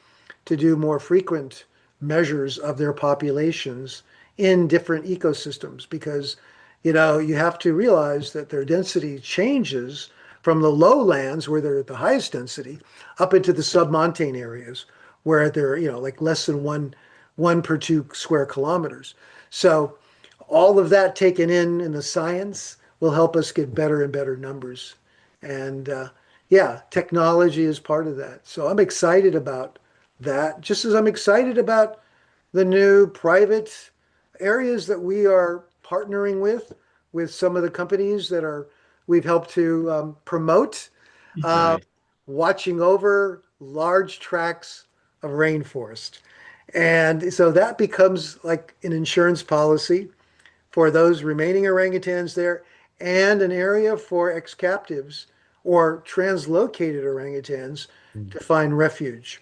to do more frequent measures of their populations in different ecosystems because you have to realize that their density changes from the lowlands where they're at the highest density up into the submontane areas where they're like less than one per 2 square kilometers. So all of that taken in the science will help us get better and better numbers. And yeah, technology is part of that. So I'm excited about that, just as I'm excited about the new private areas that we are partnering with some of the companies that we've helped to promote, uh, Right. watching over large tracts of rainforest. And so that becomes like an insurance policy for those remaining orangutans there and an area for ex-captives or translocated orangutans to find refuge.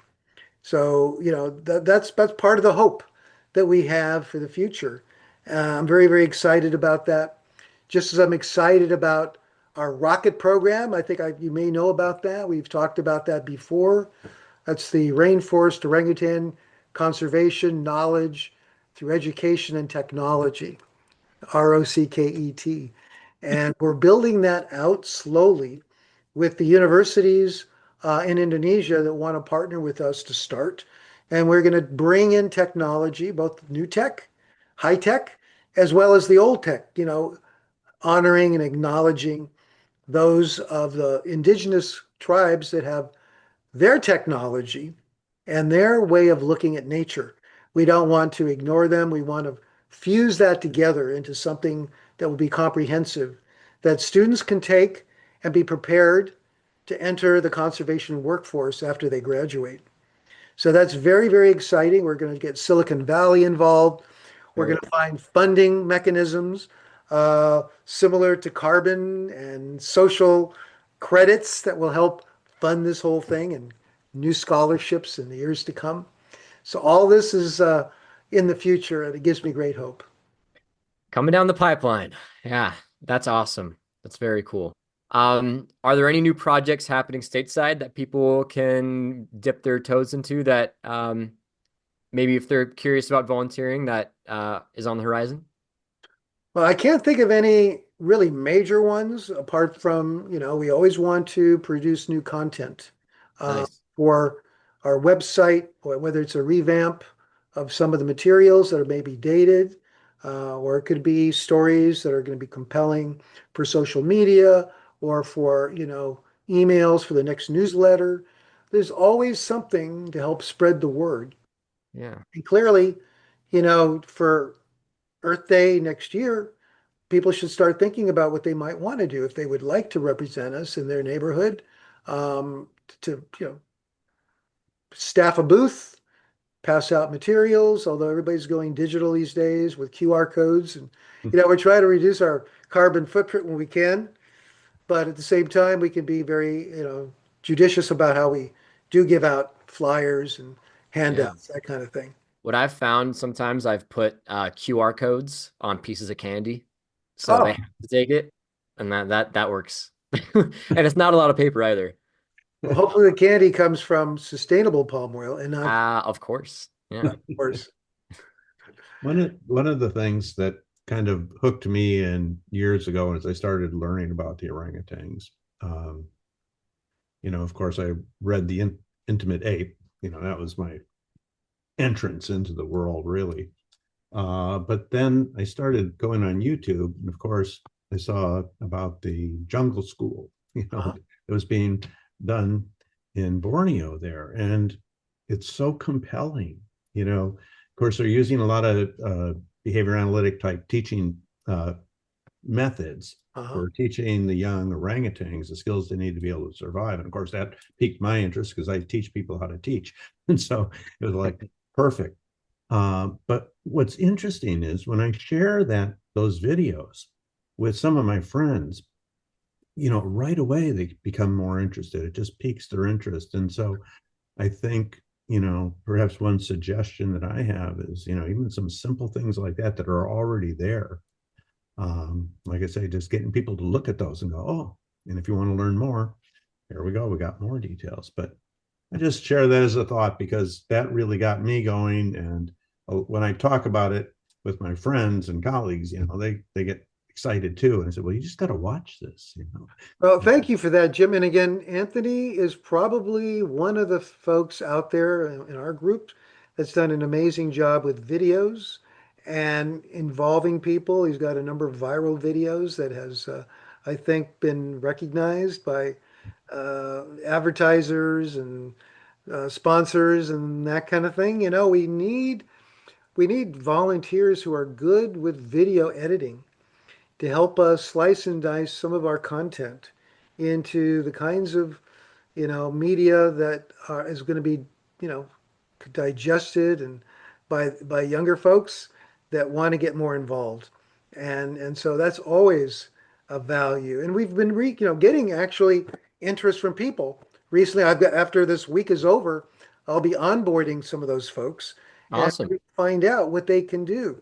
So, that's part of the hope that we have for the future. I'm very, very excited about that. Just as I'm excited about our rocket program, I think you may know about that. We've talked about that before. That's the Rainforest Orangutan Conservation Knowledge through Education and Technology, ROCKET. And we're building that out slowly with the universities in Indonesia that want to partner with us to start. And we're going to bring in technology, both new tech, high tech, as well as the old tech, honoring and acknowledging those of the indigenous tribes that have their technology and their way of looking at nature. We don't want to ignore them. We want to fuse that together into something that will be comprehensive, that students can take and be prepared to enter the conservation workforce after they graduate. So that's very, very exciting. We're going to get Silicon Valley involved. We're going Great. to find funding mechanisms similar to carbon and social credits that will help fund this whole thing and new scholarships in the years to come. So all this is in the future, and it gives me great hope. Coming down the pipeline. Yeah, that's awesome. That's very cool. Are there any new projects happening stateside that people can dip their toes into that maybe if they're curious about volunteering that is on the horizon? Well, I can't think of any really major ones apart from, we always want to produce new content Nice. for our website, or whether it's a revamp of some of the materials that are maybe dated, or it could be stories that are going to be compelling for social media or for, emails for the next newsletter. There's always something to help spread the word. Yeah. And clearly, for Earth Day next year, people should start thinking about what they might want to do if they would like to represent us in their neighborhood, to staff a booth, pass out materials, although everybody's going digital these days with QR codes. And, we're trying to reduce our carbon footprint when we can, but at the same time, we can be very, judicious about how we do give out flyers and Yeah. handouts, that kind of thing. What I've found sometimes I've put QR codes on pieces of candy, so Oh, they have to take it, and that works. And it's not a lot of paper either. well, hopefully the candy comes from sustainable palm oil and not, Of course. Yeah. of course. One of the things that kind of hooked me in years ago as I started learning about the orangutans, of course, I read The Intimate Ape. That was my entrance into the world, really. But then I started going on YouTube, and of course, I saw about the jungle school, that was being done in Borneo there, and it's so compelling. Of course, they're using a lot of behavior analytic type teaching methods for teaching the young orangutans the skills they need to be able to survive. And of course, that piqued my interest because I teach people how to teach, and so it was like perfect. But what's interesting is when I share those videos with some of my friends, right away they become more interested. It just piques their interest. And so I think, perhaps one suggestion that I have is, even some simple things like that are already there. Like I say, just getting people to look at those and go, oh, and if you want to learn more, here we go. We got more details. But I just share that as a thought because that really got me going. And when I talk about it with my friends and colleagues, they get excited too. And I said, well, you just got to watch this. Well, thank you for that, Jim. And again, Anthony is probably one of the folks out there in our group that's done an amazing job with videos and involving people. He's got a number of viral videos that has, I think, been recognized by advertisers and sponsors and that kind of thing. We need volunteers who are good with video editing to help us slice and dice some of our content into the kinds of, media that is going to be, you know, digested and by younger folks that want to get more involved. And so that's always a value. And we've been getting actually interest from people. Recently, I've got after this week is over, I'll be onboarding some of those folks and Awesome. find out what they can do.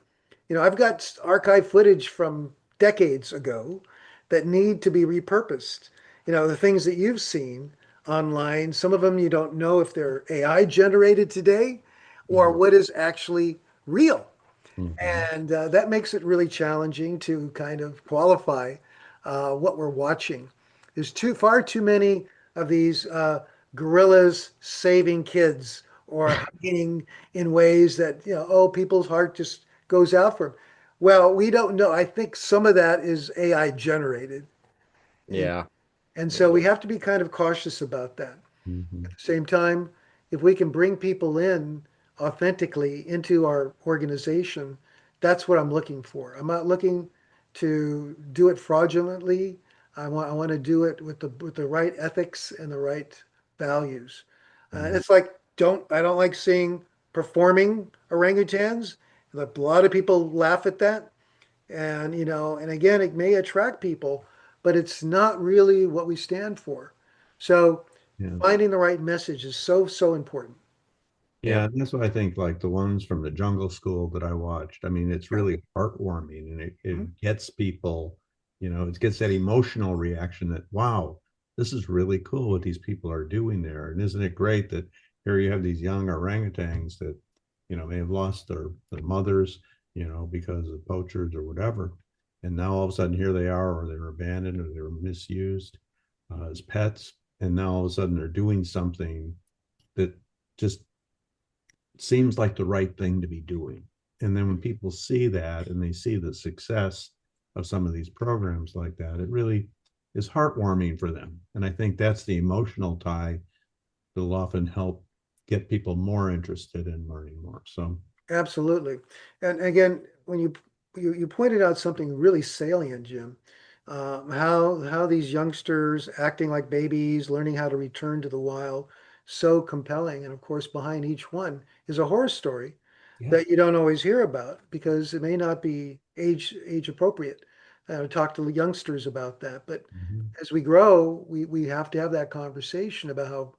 I've got archive footage from decades ago that need to be repurposed. The things that you've seen online, some of them you don't know if they're AI generated today or what is actually real. Mhm. And that makes it really challenging to kind of qualify what we're watching. There's far too many of these gorillas saving kids or hiding in ways that, oh, people's heart just goes out for them. Well, we don't know. I think some of that is AI generated. And, Yeah. and so Yeah. we have to be kind of cautious about that. At Mhm. the same time, if we can bring people in authentically into our organization, that's what I'm looking for. I'm not looking to do it fraudulently. I want to do it with the right ethics and the right values. Mhm. It's like I don't like seeing performing orangutans. A lot of people laugh at that, and again, it may attract people, but it's not really what we stand for. So Yeah. finding the right message is so, so important. Yeah. Yeah, and that's what I think, like the ones from the jungle school that I watched. I mean, it's Yeah. really heartwarming and it Mhm. gets people it gets that emotional reaction that, wow, this is really cool what these people are doing there. And isn't it great that here you have these young orangutans that, may have lost their mothers, because of poachers or whatever. And now all of a sudden here they are, or they're abandoned, or they're misused as pets. And now all of a sudden they're doing something that just seems like the right thing to be doing. And then when people see that and they see the success of some of these programs like that, it really is heartwarming for them. And I think that's the emotional tie that'll often help get people more interested in learning more. So Absolutely. And again, when you pointed out something really salient, Jim, how these youngsters acting like babies, learning how to return to the wild, so compelling. And of course, behind each one is a horror story yeah. that you don't always hear about because it may not be age appropriate. Talk to the youngsters about that. But Mm-hmm. as we grow, we have to have that conversation about how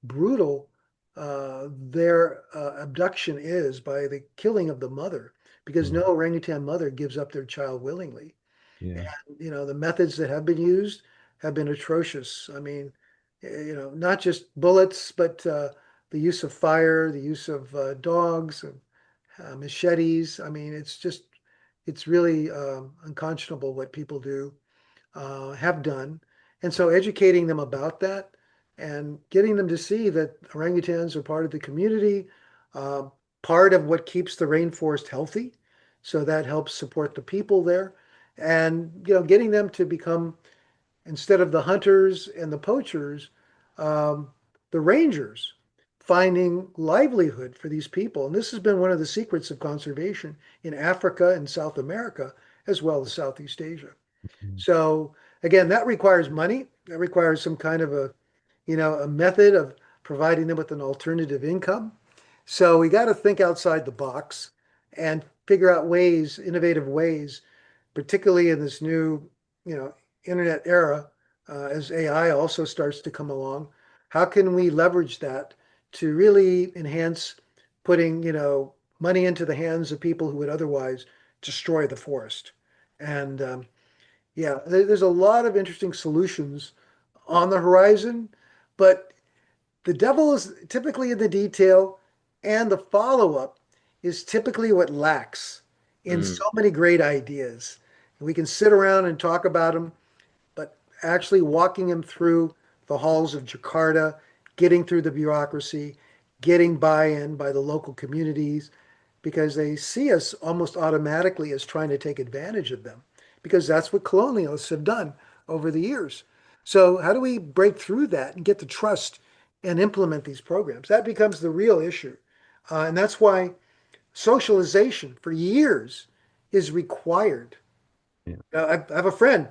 brutal their abduction is by the killing of the mother, because no orangutan mother gives up their child willingly. Yeah. The methods that have been used have been atrocious. I mean, not just bullets, but the use of fire, the use of dogs, and machetes. I mean, it's really unconscionable what people do, have done. And so educating them about that and getting them to see that orangutans are part of the community, uh, part of what keeps the rainforest healthy. So that helps support the people there. And, getting them to become, instead of the hunters and the poachers, um, the rangers, finding livelihood for these people. And this has been one of the secrets of conservation in Africa and South America, as well as Southeast Asia. Mm-hmm. So again, that requires money. That requires some kind of a method of providing them with an alternative income. So we got to think outside the box and figure out ways, innovative ways, particularly in this new, internet era, as AI also starts to come along. How can we leverage that to really enhance putting, money into the hands of people who would otherwise destroy the forest? And yeah, there's a lot of interesting solutions on the horizon, but the devil is typically in the detail, and the follow-up is typically what lacks in Mm. so many great ideas. We can sit around and talk about them, but actually walking them through the halls of Jakarta, getting through the bureaucracy, getting buy-in by the local communities, because they see us almost automatically as trying to take advantage of them, because that's what colonialists have done over the years. So how do we break through that and get the trust and implement these programs? That becomes the real issue. And that's why socialization for years is required. Yeah. I have a friend,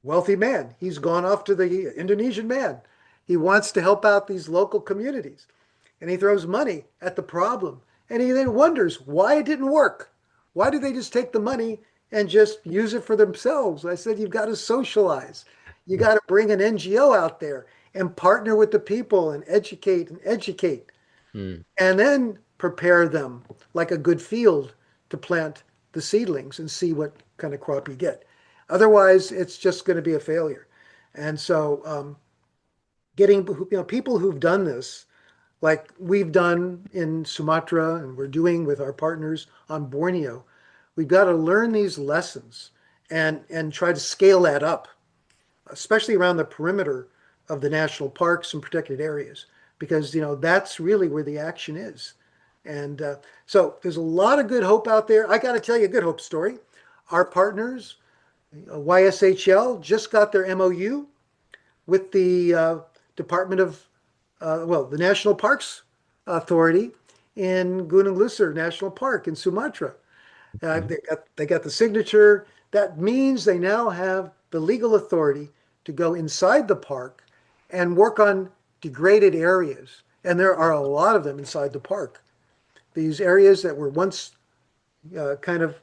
wealthy man. He's gone off to the Indonesian man. He wants to help out these local communities, and he throws money at the problem. And he then wonders why it didn't work. Why did they just take the money and just use it for themselves? I said, you've got to socialize. You got to bring an NGO out there and partner with the people and educate, Mm. and then prepare them like a good field to plant the seedlings and see what kind of crop you get. Otherwise, it's just going to be a failure. And so, getting people who've done this, like we've done in Sumatra and we're doing with our partners on Borneo, we've got to learn these lessons and try to scale that up, especially around the perimeter of the national parks and protected areas, because that's really where the action is. And so there's a lot of good hope out there. I got to tell you a good hope story. Our partners, YSHL, just got their MOU with the Department of, the National Parks Authority in Gunung Luser National Park in Sumatra. They got the signature. That means they now have the legal authority to go inside the park and work on degraded areas. And there are a lot of them inside the park. These areas that were once kind of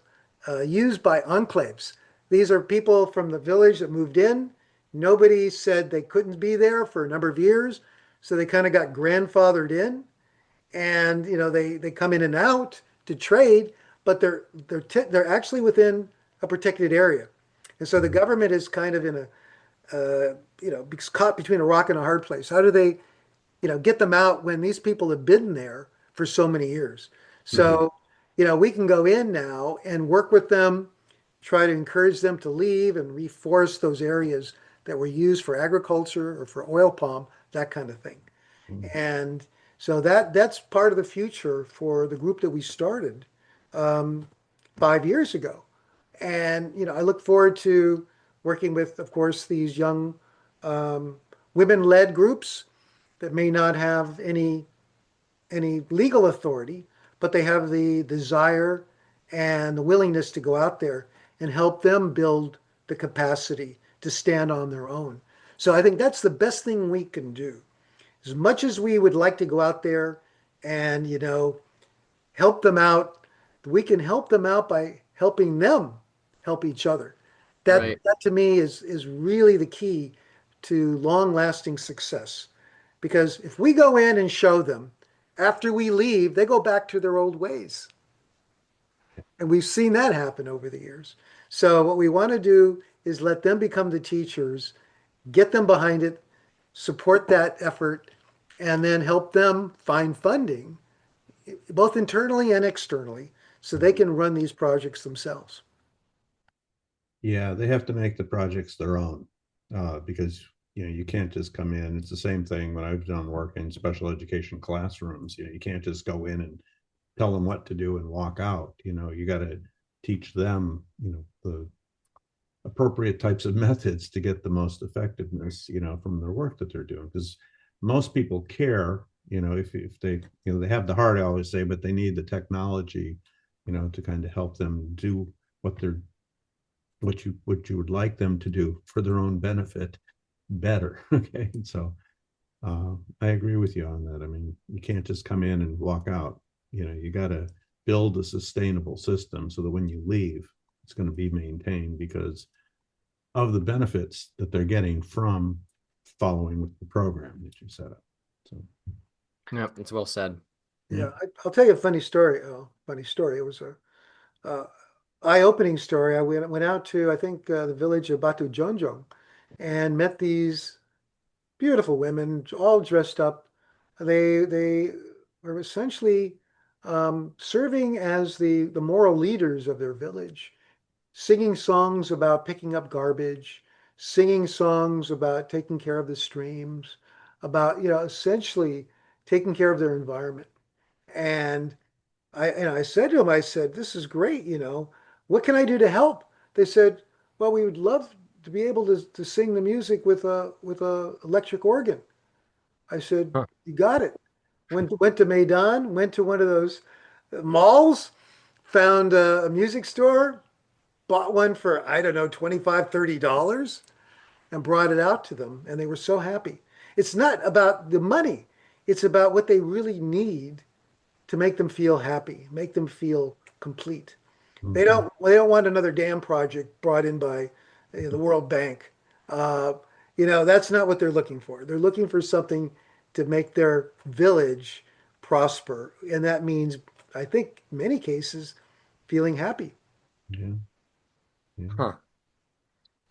used by enclaves. These are people from the village that moved in. Nobody said they couldn't be there for a number of years, so they kind of got grandfathered in, and they come in and out to trade, but they're actually within a protected area, And so the government is kind of in a, caught between a rock and a hard place. How do they, get them out when these people have been there for so many years? Mhm. So, we can go in now and work with them, try to encourage them to leave and reforest those areas that were used for agriculture or for oil palm, that kind of thing. Mhm. And so that's part of the future for the group that we started 5 years ago. And I look forward to working with, of course, these young um, women-led groups that may not have any legal authority, but they have the desire and the willingness to go out there and help them build the capacity to stand on their own. So I think that's the best thing we can do. As much as we would like to go out there and, help them out, we can help them out by helping them help each other. That Right. that to me is really the key to long-lasting success. Because if we go in and show them, after we leave, they go back to their old ways. And we've seen that happen over the years. So what we want to do is let them become the teachers, get them behind it, support that effort, and then help them find funding, both internally and externally, so they can run these projects themselves. Yeah, they have to make the projects their own, because you can't just come in. It's the same thing when I've done work in special education classrooms. You can't just go in and tell them what to do and walk out. You got to teach them, the appropriate types of methods to get the most effectiveness, from their work that they're doing. Because most people care, if they, they have the heart, I always say, but they need the technology, to kind of help them do what they're what you would like them to do for their own benefit better. Okay, so I agree with you on that. I mean, you can't just come in and walk out. You got to build a sustainable system so that when you leave, it's going to be maintained because of the benefits that they're getting from following with the program that you set up. So, Yeah, it's well said. yeah. Yeah, I'll tell you a funny story. Oh, funny story. It was a uh, eye-opening story. I went out to, I think, the village of Batu Jonjong and met these beautiful women, all dressed up. They were essentially serving as the moral leaders of their village, singing songs about picking up garbage, singing songs about taking care of the streams, about, essentially taking care of their environment. And I said to them, I said, this is great, what can I do to help? They said, well, we would love to be able to sing the music with a electric organ. I said, Huh. you got it. Went to Maidan, went to one of those malls, found a music store, bought one for, I don't know, 25, $30 and brought it out to them. And they were so happy. It's not about the money. It's about what they really need to make them feel happy, make them feel complete. They Mhm. don't want another dam project brought in by the World Bank. Uh, that's not what they're looking for. They're looking for something to make their village prosper, and that means, I think, in many cases, feeling happy. Yeah, yeah. Huh.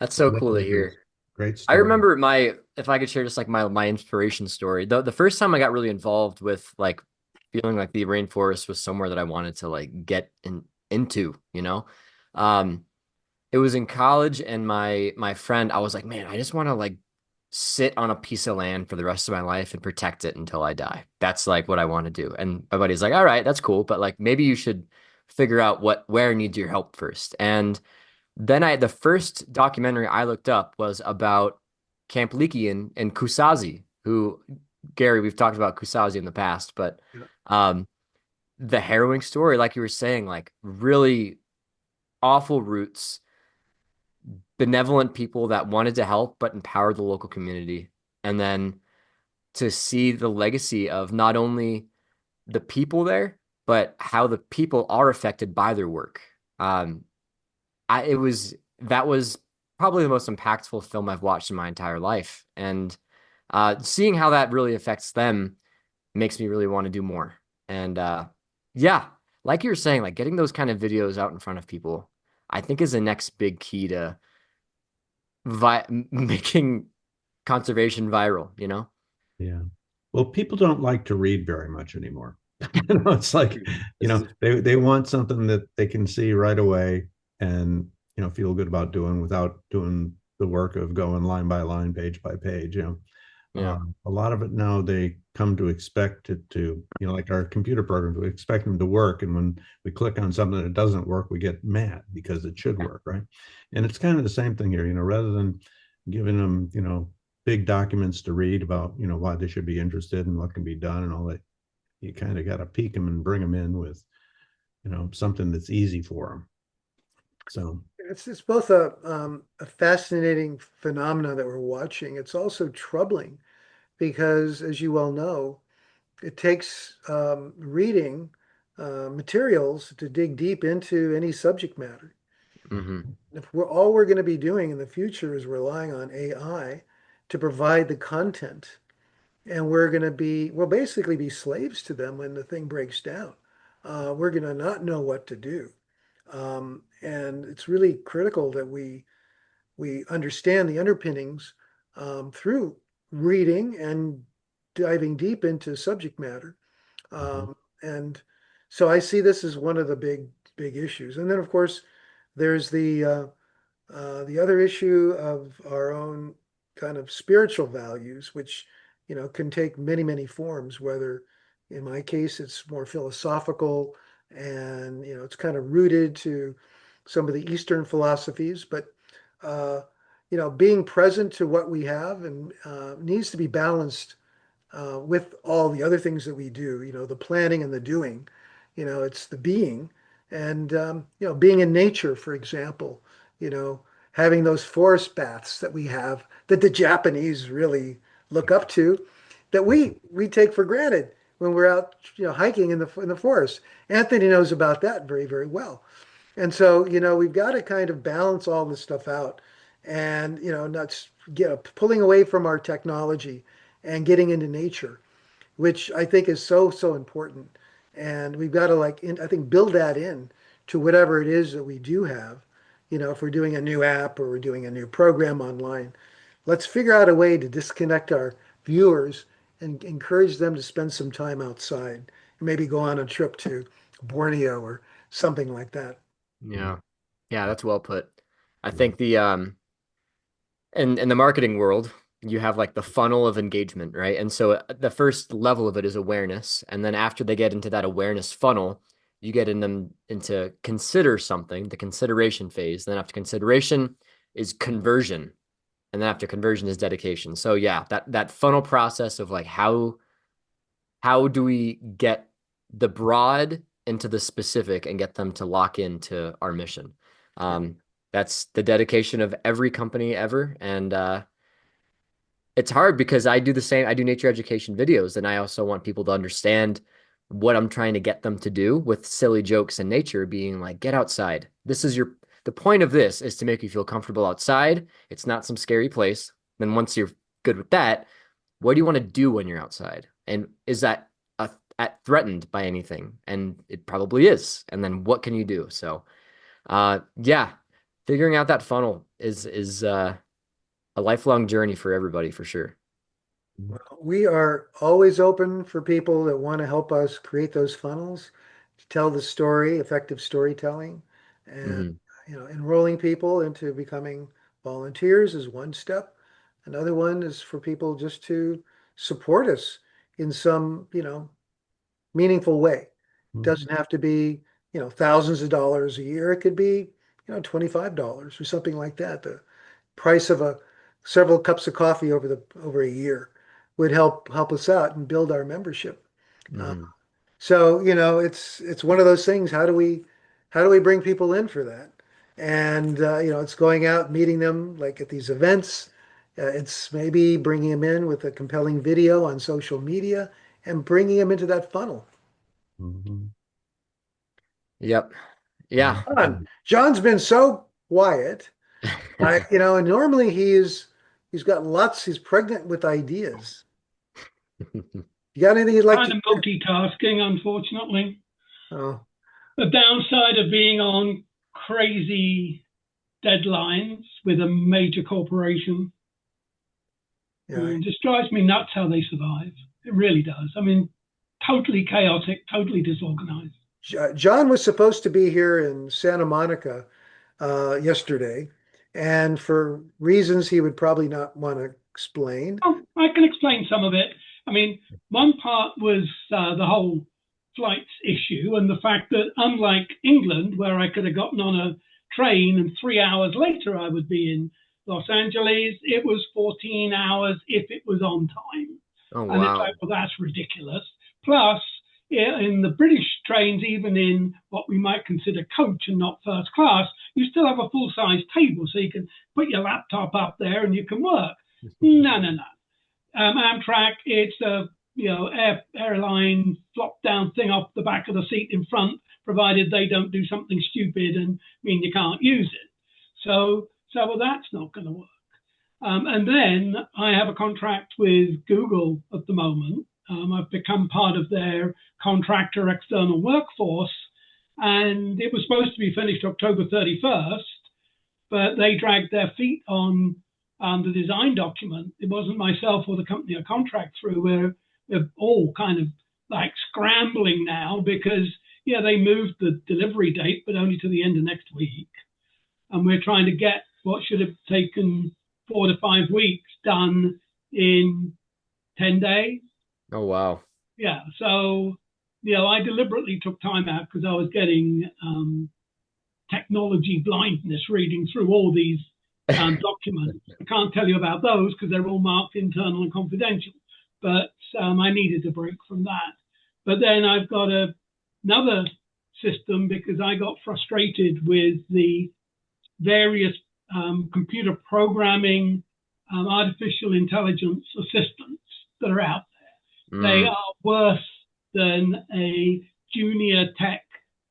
That's so Well, cool to that is hear. great I story. remember if I could share just like my inspiration story. The first time I got really involved with like feeling like the rainforest was somewhere that I wanted to like get into, Um, it was in college and my friend, I was like, man, I just want to like sit on a piece of land for the rest of my life and protect it until I die. That's like what I want to do. And my buddy's like, all right, that's cool, but like maybe you should figure out where needs your help first. And then the first documentary I looked up was about Camp Leakey and Kusazi, who Gary, we've talked about Kusazi in the past, but Yeah. um the harrowing story, like you were saying, like really awful roots, benevolent people that wanted to help but empowered the local community. And then to see the legacy of not only the people there, but how the people are affected by their work. Um, it was that was probably the most impactful film I've watched in my entire life, and seeing how that really affects them makes me really want to do more. And yeah, like you were saying, like getting those kind of videos out in front of people, I think is the next big key to making conservation viral, you know? Yeah. Well, people don't like to read very much anymore. It's like, This is they want something that they can see right away and, feel good about doing without doing the work of going line by line, page by page, yeah. A lot of it now they come to expect it to, like our computer programs, we expect them to work. And when we click on something that doesn't work, we get mad because it should work, right? And it's kind of the same thing here, rather than giving them, big documents to read about, why they should be interested and what can be done and all that. You kind of got to peek them and bring them in with, something that's easy for them. So, It's both a fascinating phenomena that we're watching. It's also troubling because, as you well know, it takes reading materials to dig deep into any subject matter. Hmm. If we're going to be doing in the future is relying on AI to provide the content, and we'll basically be slaves to them when the thing breaks down. We're going to not know what to do. And it's really critical that we understand the underpinnings through reading and diving deep into subject matter. mhm, And so I see this as one of the big issues. And then, of course, there's the other issue of our own kind of spiritual values, which, can take many forms, whether in my case, it's more philosophical and, it's kind of rooted to some of the Eastern philosophies, but, being present to what we have and needs to be balanced with all the other things that we do, the planning and the doing, it's the being and, being in nature, for example, you know, having those forest baths that we have that the Japanese really look up to that we take for granted when we're out, hiking in the forest. Anthony knows about that very well. And so, we've got to kind of balance all this stuff out and, not pulling away from our technology and getting into nature, which I think is so important. And we've got to I think build that in to whatever it is that we do have. If we're doing a new app or we're doing a new program online, let's figure out a way to disconnect our viewers and encourage them to spend some time outside, maybe go on a trip to Borneo or something like that. Yeah. Yeah, that's well put. I yeah. think in the marketing world, you have like the funnel of engagement, right? And so the first level of it is awareness. And then after they get into that awareness funnel, you get in them into consider something, the consideration phase. Then after consideration is conversion. And then after conversion is dedication. So yeah, that funnel process of like how do we get the broad into the specific and get them to lock into our mission? Um, that's the dedication of every company ever. And it's hard because I do the same. I do nature education videos, and I also want people to understand what I'm trying to get them to do with silly jokes and nature being like, get outside. The point of this is to make you feel comfortable outside. It's not some scary place. Then once you're good with that, what do you want to do when you're outside? And is that threatened by anything? And it probably is. And then what can you do? So, yeah, figuring out that funnel is a lifelong journey for everybody for sure. We are always open for people that want to help us create those funnels, to tell the story, effective storytelling, and Hmm. enrolling people into becoming volunteers is one step. Another one is for people just to support us in some, meaningful way. Mhm, Doesn't have to be, thousands of dollars a year. It could be, $25 or something like that. The price of several cups of coffee over a year would help us out and build our membership. Uh, Hmm. so, it's one of those things. How do we bring people in for that? And it's going out, meeting them like at these events. It's maybe bringing them in with a compelling video on social media and bringing them into that funnel. mhm. Yep. Yeah. Yeah. John's been so quiet. And normally he's got lots. He's pregnant with ideas. You got anything you'd like Kind to of share? multitasking, unfortunately. Oh, The downside of being on crazy deadlines with a major corporation. Yeah. It just drives me nuts how they survive. It really does. I mean, totally chaotic, totally disorganized. John was supposed to be here in Santa Monica yesterday, and for reasons he would probably not want to explain. Oh, I can explain some of it. I mean, one part was the whole flights issue and the fact that unlike England, where I could have gotten on a train and 3 hours later I would be in Los Angeles, it was 14 hours if it was on time. Oh, And it's wow. like, well, that's ridiculous. Plus, in the British trains, even in what we might consider coach and not first class, you still have a full-size table, so you can put your laptop up there and you can work. No. Amtrak, it's a airline flop-down thing off the back of the seat in front, provided they don't do something stupid and mean you can't use it. So well, that's not going to work. And then I have a contract with Google at the moment. I've become part of their contractor external workforce, and it was supposed to be finished October 31st, but they dragged their feet on the design document. It wasn't myself or the company I contract through. We're all kind of like scrambling now because, they moved the delivery date, but only to the end of next week. And we're trying to get what should have taken 4 to 5 weeks done in 10 days. Oh, wow. Yeah. So, I deliberately took time out because I was getting technology blindness reading through all these documents. I can't tell you about those because they're all marked internal and confidential, but I needed a break from that. But then I've got another system because I got frustrated with the various computer programming, artificial intelligence assistants that are out there. They are worse than a junior tech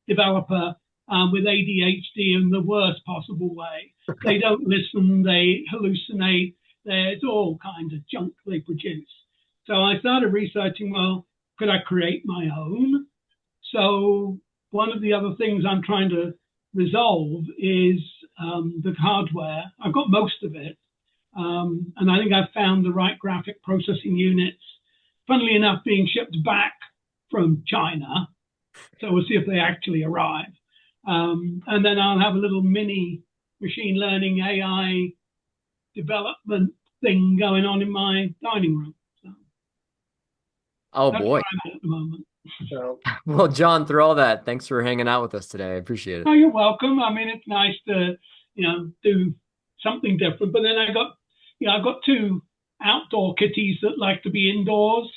developer with ADHD in the worst possible way. They don't listen, they hallucinate, there's all kinds of junk they produce. So I started researching, well, could I create my own? So one of the other things I'm trying to resolve is the hardware. I've got most of it. And I think I've found the right graphic processing units, funnily enough, being shipped back from China. So we'll see if they actually arrive. And then I'll have a little mini machine learning AI development thing going on in my dining room. So Oh, that's boy. where I'm at the moment. So, Well, John, through all that, thanks for hanging out with us today. I appreciate it. Oh, you're welcome. I mean, it's nice to, do something different. But then I've got 2 outdoor kitties that like to be indoors,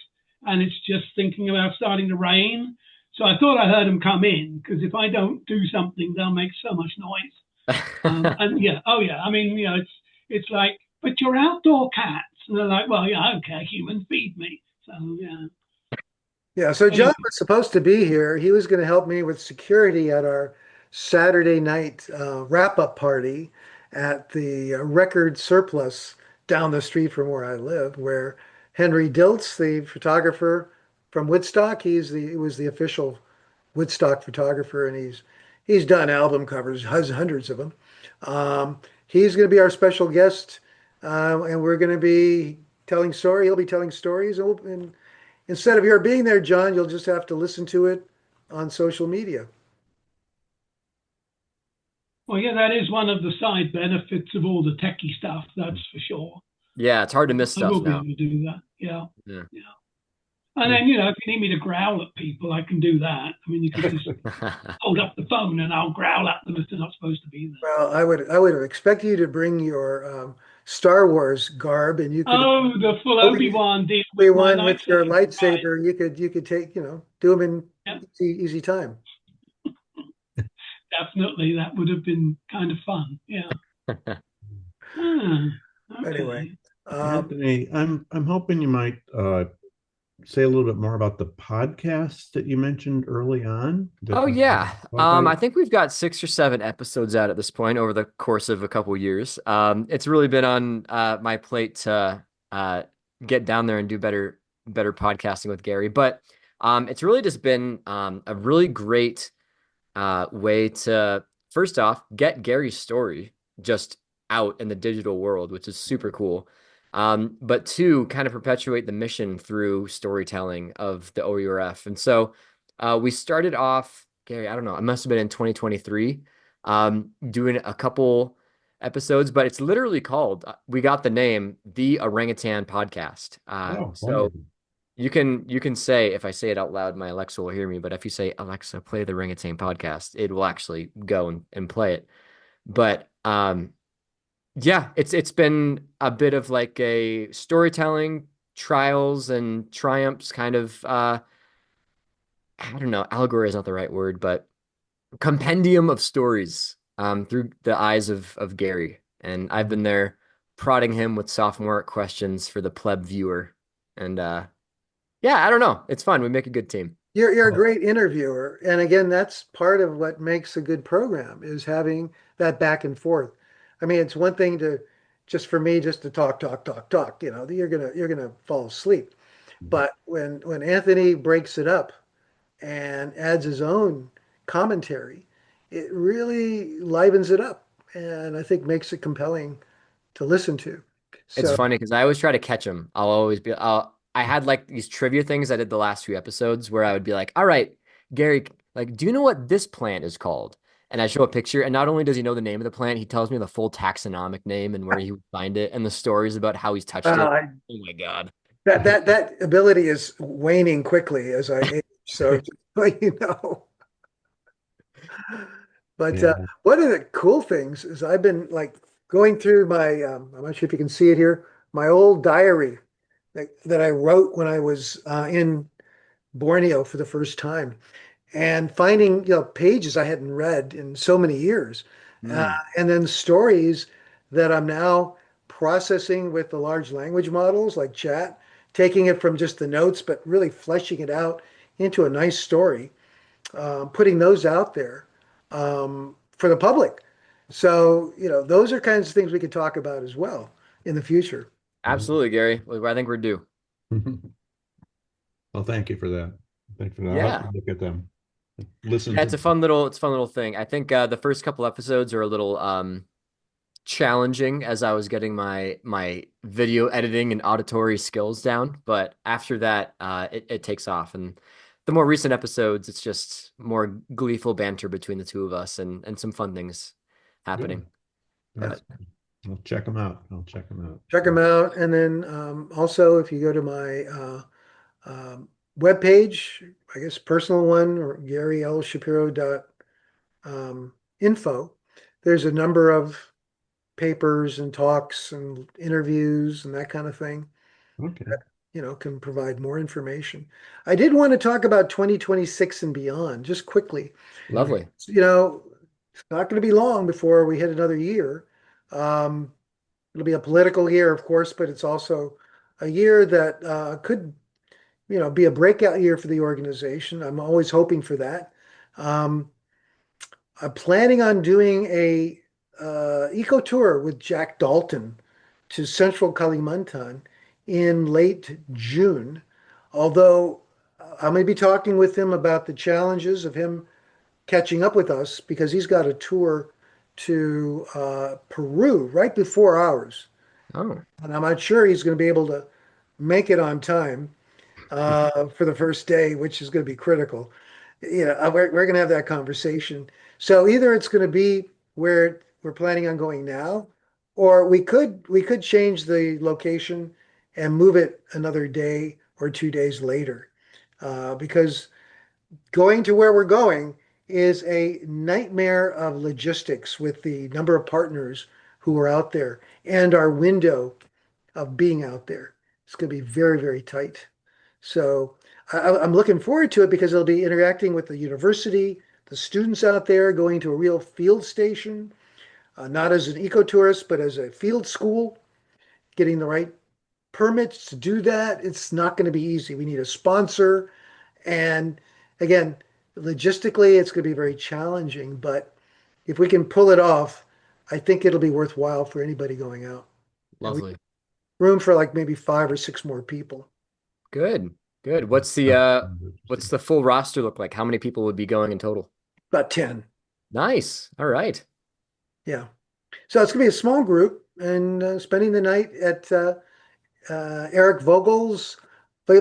and it's just thinking about starting to rain. So I thought I heard them come in because if I don't do something, they'll make so much noise. I mean, it's like, but you're outdoor cats, and they're like, well, yeah, okay, humans feed me. So yeah, so John was supposed to be here. He was going to help me with security at our Saturday night wrap-up party at the Record Surplus down the street from where I live, where Henry Diltz, the photographer from Woodstock, he was the official Woodstock photographer, and he's done album covers, has hundreds of them. He's going to be our special guest, and we're going to be telling story. He'll be telling stories, and instead of your being there, John, you'll just have to listen to it on social media. well, yeah, that is one of the side benefits of all the techie stuff. That's for sure. Yeah, it's hard to miss I stuff will be now. able to do that. Yeah. Yeah. And then, if you need me to growl at people, I can do that. I mean, you can just hold up the phone and I'll growl at them if they're not supposed to be there. Well, I would expect you to bring your Star Wars garb, and you could Oh, the full Obi-Wan deal Obi-Wan my with your right. lightsaber. You could take, do them in Yep. easy time. Definitely, that would have been kind of fun. Yeah. Okay. Anyway, Anthony, I'm hoping you might say a little bit more about the podcast that you mentioned early on. Oh, yeah. I think we've got 6 or 7 episodes out at this point over the course of a couple years. It's really been on my plate to get down there and do better podcasting with Gary. But it's really just been a really great way to, first off, get Gary's story just out in the digital world, which is super cool. But two, kind of perpetuate the mission through storytelling of the OURF. And so we started off, Gary, I don't know, it must have been in 2023, doing a couple episodes, but it's literally called, we got the name, The Orangutan Podcast. Oh, So wonderful. you can say, if I say it out loud, my Alexa will hear me, but if you say, Alexa, play the Orangutan Podcast, it will actually go and play it. But yeah, it's been a bit of like a storytelling trials and triumphs kind of I don't know, allegory is not the right word, but compendium of stories through the eyes of Gary. And I've been there prodding him with sophomore questions for the pleb viewer. And yeah, I don't know. It's fun. We make a good team. You're a Well, great interviewer. And again, that's part of what makes a good program is having that back and forth. I mean, it's one thing to just for me just to talk, talk, talk, talk, you're gonna fall asleep. But when Anthony breaks it up and adds his own commentary, it really livens it up and I think makes it compelling to listen to. It's So funny because I always try to catch him. I had like these trivia things I did the last few episodes where I would be like, all right, Gary, like, do you know what this plant is called? And I show a picture, and not only does he know the name of the plant, he tells me the full taxonomic name and where he would find it and the stories about how he's touched it. I, Oh my God. that ability is waning quickly as I age. So just let you know. But yeah. one of the cool things is I've been like going through my, I'm not sure if you can see it here, my old diary that I wrote when I was in Borneo for the first time and finding, pages I hadn't read in so many years. Uh, Mm, and then stories that I'm now processing with the large language models like chat, taking it from just the notes, but really fleshing it out into a nice story, putting those out there for the public. So, those are kinds of things we could talk about as well in the future. absolutely, Gary. Well, I think we're due. Well, thank you for that. Thank you for that. I'll have to Yeah. look at them. Listen Yeah, to. it's a fun little thing. I think the first couple episodes are a little challenging as I was getting my video editing and auditory skills down. But after that, it takes off. And the more recent episodes, it's just more gleeful banter between the two of us and some fun things Good. happening. That's, But I'll check them out. I'll check them out. Check them out. And then also, if you go to my webpage, I guess personal one, or GaryLShapiro.info, there's a number of papers and talks and interviews and that kind of thing Okay. that, can provide more information. I did want to talk about 2026 and beyond, just quickly. lovely. It's not going to be long before we hit another year. Um, it'll be a political year, of course, but it's also a year that could, be a breakout year for the organization. I'm always hoping for that. Um, I'm planning on doing a eco tour with Jack Dalton to central Kalimantan in late June. Although I'm going to be talking with him about the challenges of him catching up with us because he's got a tour to Peru right before ours. Oh, And I'm not sure he's going to be able to make it on time for the first day, which is going to be critical. We're going to have that conversation. So either it's going to be where we're planning on going now, or we could change the location and move it another day or 2 days later, because going to where we're going is a nightmare of logistics with the number of partners who are out there and our window of being out there. It's going to be very, very tight. So I'm looking forward to it because I'll be interacting with the university, the students out there, going to a real field station, not as an ecotourist, but as a field school, getting the right permits to do that. It's not going to be easy. We need a sponsor. And again, logistically, it's going to be very challenging. But if we can pull it off, I think it'll be worthwhile for anybody going out. And we lovely. room for like maybe 5 or 6 more people. Good. Good. Sounds What's interesting. the full roster look like? How many people would be going in total? About 10. Nice. All right. Yeah. So it's gonna be a small group and spending the night at Eric Vogel's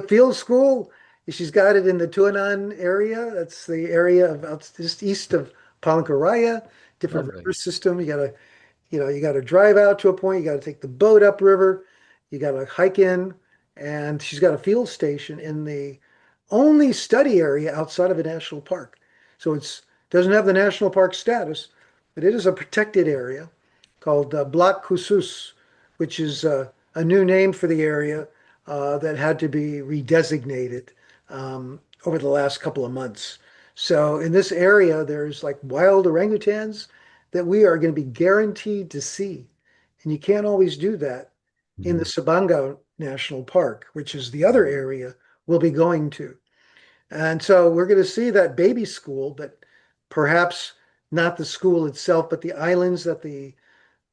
field school. She's got it in the Tuanan area. That's the area of just east of Palenqueraya, different Lovely. river system. You got to drive out to a point. You got to take the boat upriver. You got to hike in, and she's got a field station in the only study area outside of a national park. So it's doesn't have the national park status, but it is a protected area called Bloc Khusus, which is a new name for the area that had to be redesignated over the last couple of months. So in this area, there's like wild orangutans that we are going to be guaranteed to see. And you can't always do that in the Mhm. Sabanga National Park, which is the other area we'll be going to. And so we're going to see that baby school, but perhaps not the school itself, but the islands that the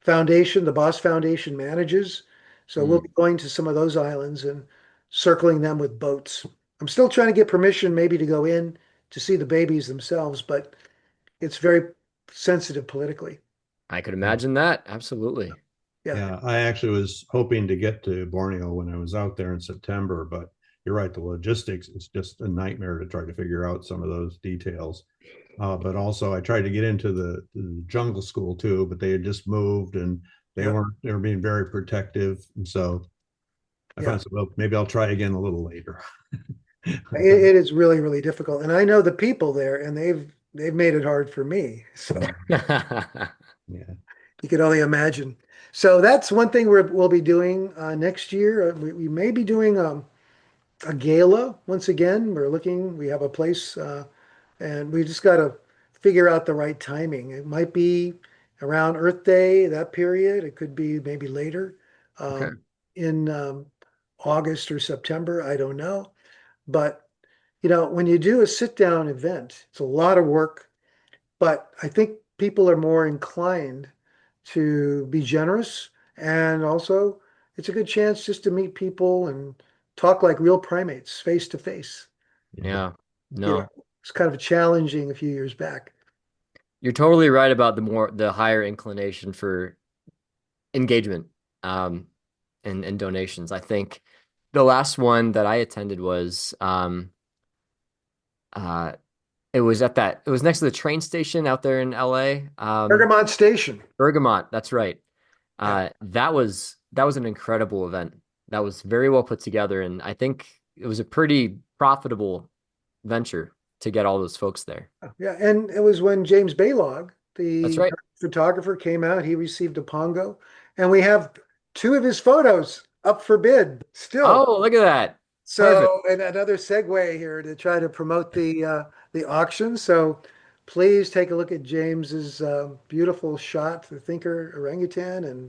foundation, the Boss Foundation manages. So we'll Mm. be going to some of those islands and circling them with boats. I'm still trying to get permission maybe to go in to see the babies themselves, but it's very sensitive politically. I could imagine that. Absolutely. Yeah. Yeah, I actually was hoping to get to Borneo when I was out there in September, but you're right, the logistics is just a nightmare to try to figure out some of those details. But also, I tried to get into the jungle school too, but they had just moved and Yeah. they were being very protective. And so I Yeah. found, well, maybe I'll try again a little later. It is really, really difficult. And I know the people there and they've made it hard for me. So Yeah. you can only imagine. So that's one thing we'll be doing next year. We may be doing a gala once again. We have a place and we just got to figure out the right timing. It might be around Earth Day, that period. It could be maybe later Okay. in August or September. I don't know. But, when you do a sit down event, it's a lot of work, but I think people are more inclined to be generous. And also, it's a good chance just to meet people and talk like real primates face to face. Yeah. You know, No, it's kind of challenging a few years back. you're totally right about the higher inclination for engagement um and donations. I think the last one that I attended was uh it was next to the train station out there in LA. Bergamot Station. Bergamot, that's right. Yeah. That was an incredible event. That was very well put together, and I think it was a pretty profitable venture to get all those folks there. Yeah. And it was when James Baylog, That's the right. photographer, came out. He received a Pongo. And we have two of his photos up for bid still. Oh, look at that. Perfect. So, and another segue here to try to promote the auction. So, please take a look at James's beautiful shot, the thinker orangutan and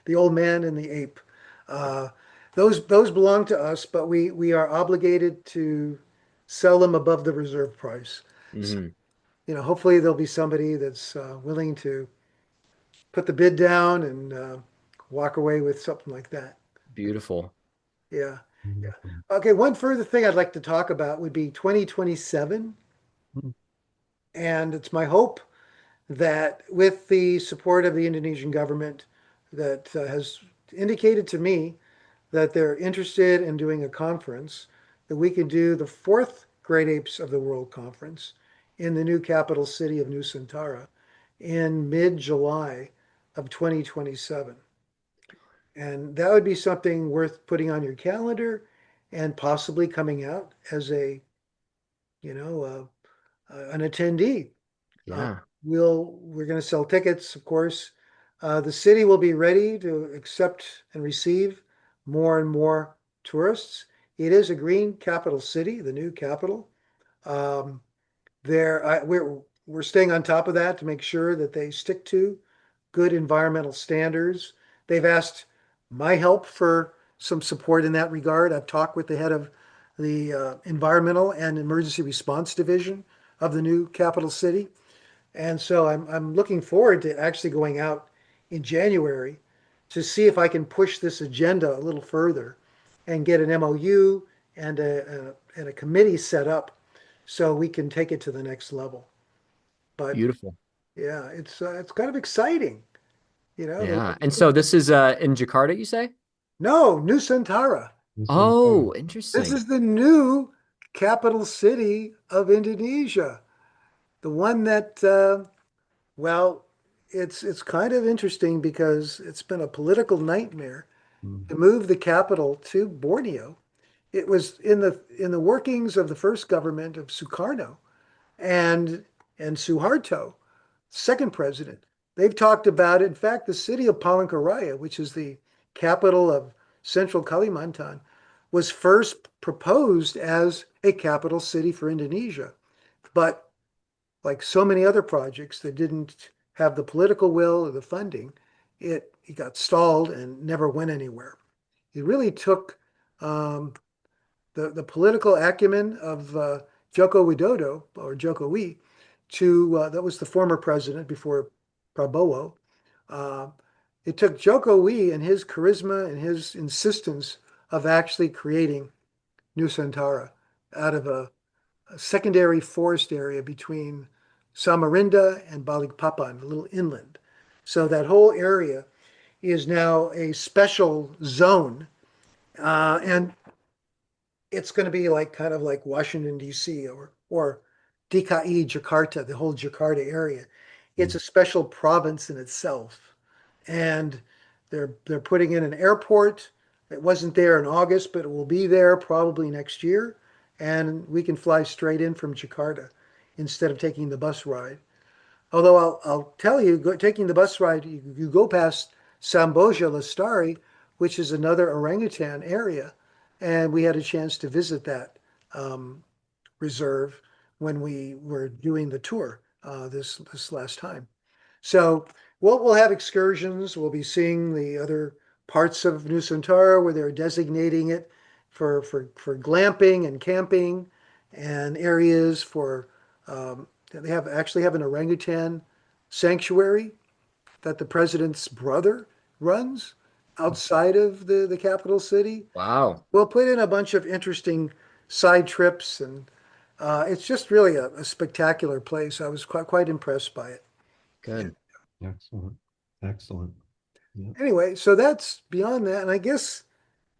the old man and the ape. Uh, those belong to us, but we are obligated to sell them above the reserve price. So, Hmm. hopefully there'll be somebody that's willing to put the bid down and walk away with something like that. Beautiful. Yeah. Yeah. Okay, one further thing I'd like to talk about would be 2027. And it's my hope that with the support of the Indonesian government that has indicated to me that they're interested in doing a conference, that we could do the fourth Great Apes of the World Conference in the new capital city of Nusantara in mid-July of 2027. And that would be something worth putting on your calendar and possibly coming out as an attendee. Uh, Yeah. we're going to sell tickets, of course. The city will be ready to accept and receive more and more tourists. It is a green capital city, the new capital. Um, we're staying on top of that to make sure that they stick to good environmental standards. They've asked my help for some support in that regard. I've talked with the head of the Environmental and Emergency Response Division of the new capital city. And so I'm looking forward to actually going out in January to see if I can push this agenda a little further and get an MOU and a committee set up so we can take it to the next level. But Beautiful. yeah, it's kind of exciting. You know, Yeah. And so this is in Jakarta, you say? no, Nusantara. Oh, This interesting. is the new capital city of Indonesia. The one that, well, it's kind of interesting because it's been a political nightmare Mm. to move the capital to Borneo. It was in the workings of the first government of Sukarno and Suharto, second president. They've talked about it. In fact, the city of Palangkaraya, which is the capital of central Kalimantan, was first proposed as a capital city for Indonesia. But like so many other projects that didn't have the political will or the funding, it got stalled and never went anywhere. It really took um, the political acumen of Joko Widodo or Jokowi to that was the former president before Prabowo. Uh, it took Jokowi and his charisma and his insistence of actually creating Nusantara out of a secondary forest area between Samarinda and Balikpapan, a little inland. So that whole area is now a special zone, and it's going to be like kind of like Washington D.C. or DKI Jakarta, the whole Jakarta area. It's Mm. a special province in itself, and they're putting in an airport. It wasn't there in August, but it will be there probably next year, and we can fly straight in from Jakarta instead of taking the bus ride. Although I'll tell you, taking the bus ride, you go past Samboja Lestari, which is another orangutan area, and we had a chance to visit that um, reserve when we were doing the tour this last time. So we'll have excursions. We'll be seeing the other parts of Nusantara where they're designating it for glamping and camping and areas for they have actually have an orangutan sanctuary that the president's brother runs outside of the capital city. Wow. We'll put in a bunch of interesting side trips, and it's just really a spectacular place. I was quite impressed by it. Yeah. Good. Excellent. Excellent. Yeah. Anyway, so that's beyond that, and I guess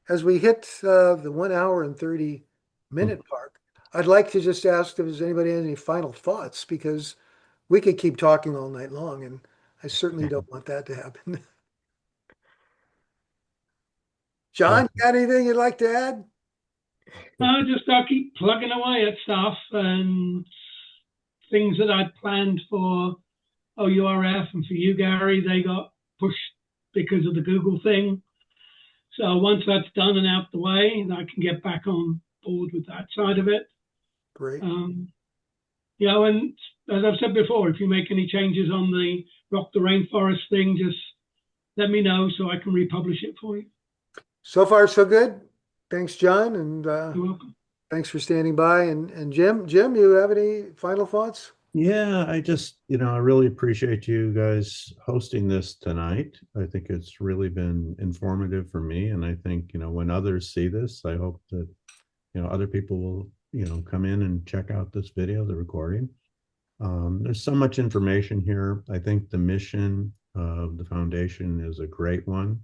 as we hit the 1 hour and 30 minute mark, I'd like to just ask if there's anybody has any final thoughts because we could keep talking all night long, and I certainly don't want that to happen. John, Well, you got anything you'd like to add? I'll keep plugging away at stuff and things that I'd planned for OURF and for you, Gary. They got pushed because of the Google thing. So once that's done and out the way, I can get back on board with that side of it. Great. And as I've said before, if you make any changes on the Rock the Rainforest thing, just let me know so I can republish it for you. So far, so good. Thanks, John, and You're welcome. thanks for standing by. And Jim, you have any final thoughts? yeah, I just, I really appreciate you guys hosting this tonight. I think it's really been informative for me. And I think, when others see this, I hope that, other people will, come in and check out this video, the recording. There's so much information here. I think the mission of the foundation is a great one.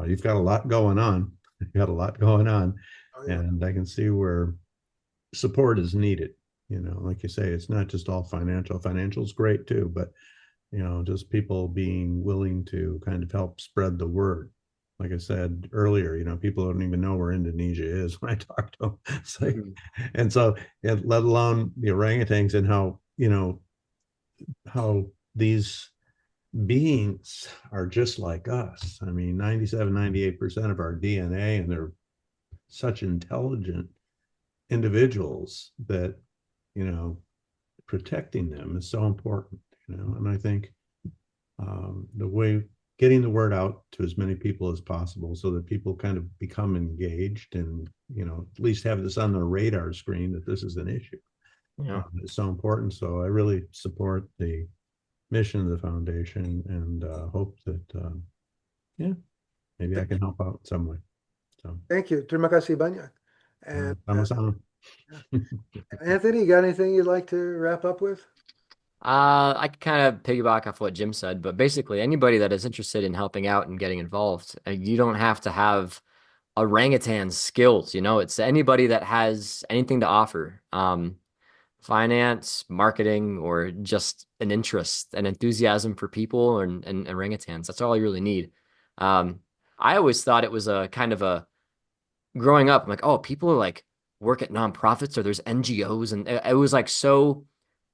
You've got a lot going on. You've got a lot going on. Oh, yeah. And I can see where support is needed. Like you say, it's not just all financial. Financial's great too, but just people being willing to kind of help spread the word. Like I said earlier, people don't even know where Indonesia is when I talk to them. It's like, and so, let alone the orangutans and how these beings are just like us. I mean, 97, 98% of our DNA, and they're such intelligent individuals that, protecting them is so important, and I think the way getting the word out to as many people as possible so that people kind of become engaged and, at least have this on their radar screen that this is an issue. Yeah. Is so important. So I really support the mission of the foundation and hope that, maybe I can help out in some way. So, Thank you. Terima kasih banyak. And sama-sama. Anthony, you got anything you'd like to wrap up with? I could kind of piggyback off what Jim said, but basically anybody that is interested in helping out and getting involved, you don't have to have orangutan skills, it's anybody that has anything to offer. Finance, marketing, or just an interest, an enthusiasm for people and orangutans. That's all you really need. Um, I always thought it was a kind of a growing up, I'm like, oh, people are like work at nonprofits or there's NGOs, and it was like so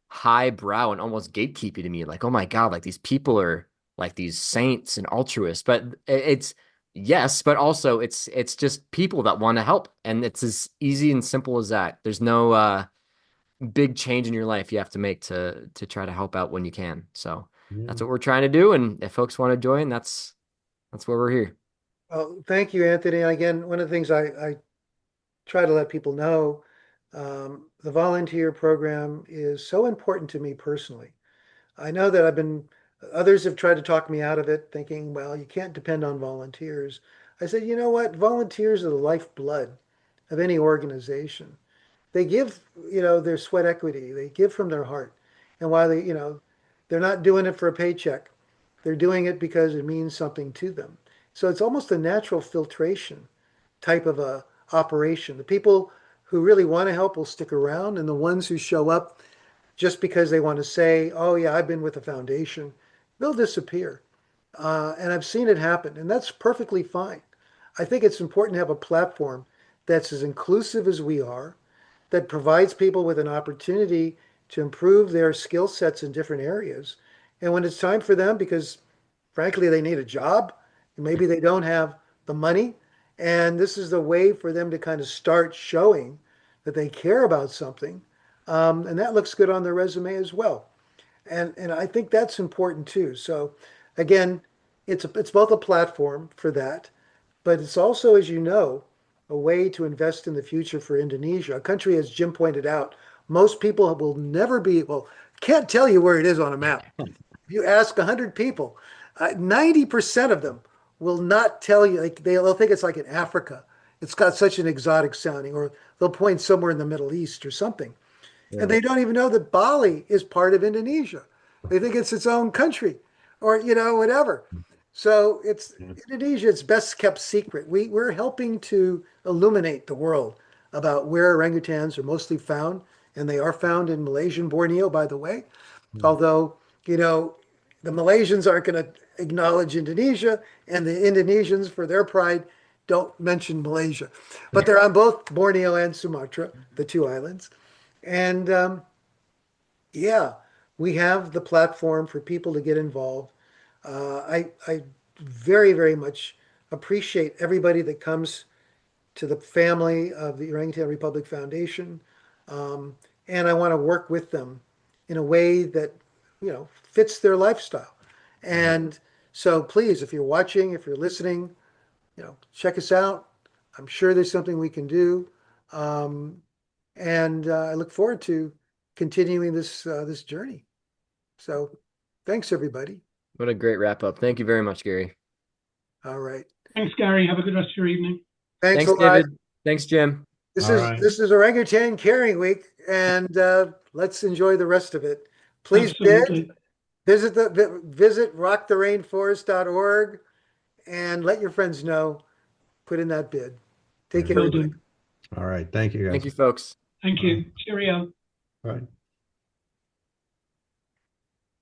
highbrow and almost gatekeepy to me. Like, oh my God, like these people are like these saints and altruists. But it's yes, but also it's just people that want to help. And it's as easy and simple as that. There's no big change in your life you have to make to try to help out when you can. So Yeah. that's what we're trying to do. And if folks want to join, that's where we're here. Well, thank you, Anthony. And again, one of the things I try to let people know, the volunteer program is so important to me personally. I know that others have tried to talk me out of it, thinking, well, you can't depend on volunteers. I said, you know what? Volunteers are the lifeblood of any organization. They give, their sweat equity. They give from their heart. And while they're not doing it for a paycheck, they're doing it because it means something to them. So it's almost a natural filtration type of a operation. The people who really want to help will stick around, and the ones who show up just because they want to say, "Oh yeah, I've been with the foundation," they'll disappear. And I've seen it happen, and that's perfectly fine. I think it's important to have a platform that's as inclusive as we are, that provides people with an opportunity to improve their skill sets in different areas. And when it's time for them, because frankly, they need a job, and maybe they don't have the money, and this is the way for them to kind of start showing that they care about something. And that looks good on their resume as well. And I think that's important too. So again, it's both a platform for that, but it's also, as you know, a way to invest in the future for Indonesia, a country, as Jim pointed out, most people will never be, well, can't tell you where it is on a map. If you ask 100 people, 90% of them will not tell you, like they'll think it's like in Africa. It's got such an exotic sounding, or they'll point somewhere in the Middle East or something. And Yeah. they don't even know that Bali is part of Indonesia. They think it's its own country or, whatever. So it's Yeah. Indonesia, it's best kept secret. We're helping to illuminate the world about where orangutans are mostly found. And they are found in Malaysian Borneo, by the way. Although, you know, the Malaysians aren't going to acknowledge Indonesia, and the Indonesians, for their pride, don't mention Malaysia. But they're on both Borneo and Sumatra, the two islands. And yeah, we have the platform for people to get involved. I very, very much appreciate everybody that comes to the family of the Orangutan Republic Foundation. Um, and I want to work with them in a way that, fits their lifestyle. And so please, if you're watching, if you're listening, check us out. I'm sure there's something we can do. Um, and I look forward to continuing this journey. So thanks, everybody. What a great wrap up. Thank you very much, Gary. All right. Thanks, Gary. Have a good rest of your evening. Thanks a Thanks, lot. David. Thanks, Jim. This All is right. this is Orangutan Caring Week, and let's enjoy the rest of it. Please bid. Absolutely. Visit rocktherainforest.org and let your friends know. Put in that bid. Take care, Will everybody. do. All right. Thank you, guys. Thank you, folks. Thank you. Cheerio. All right.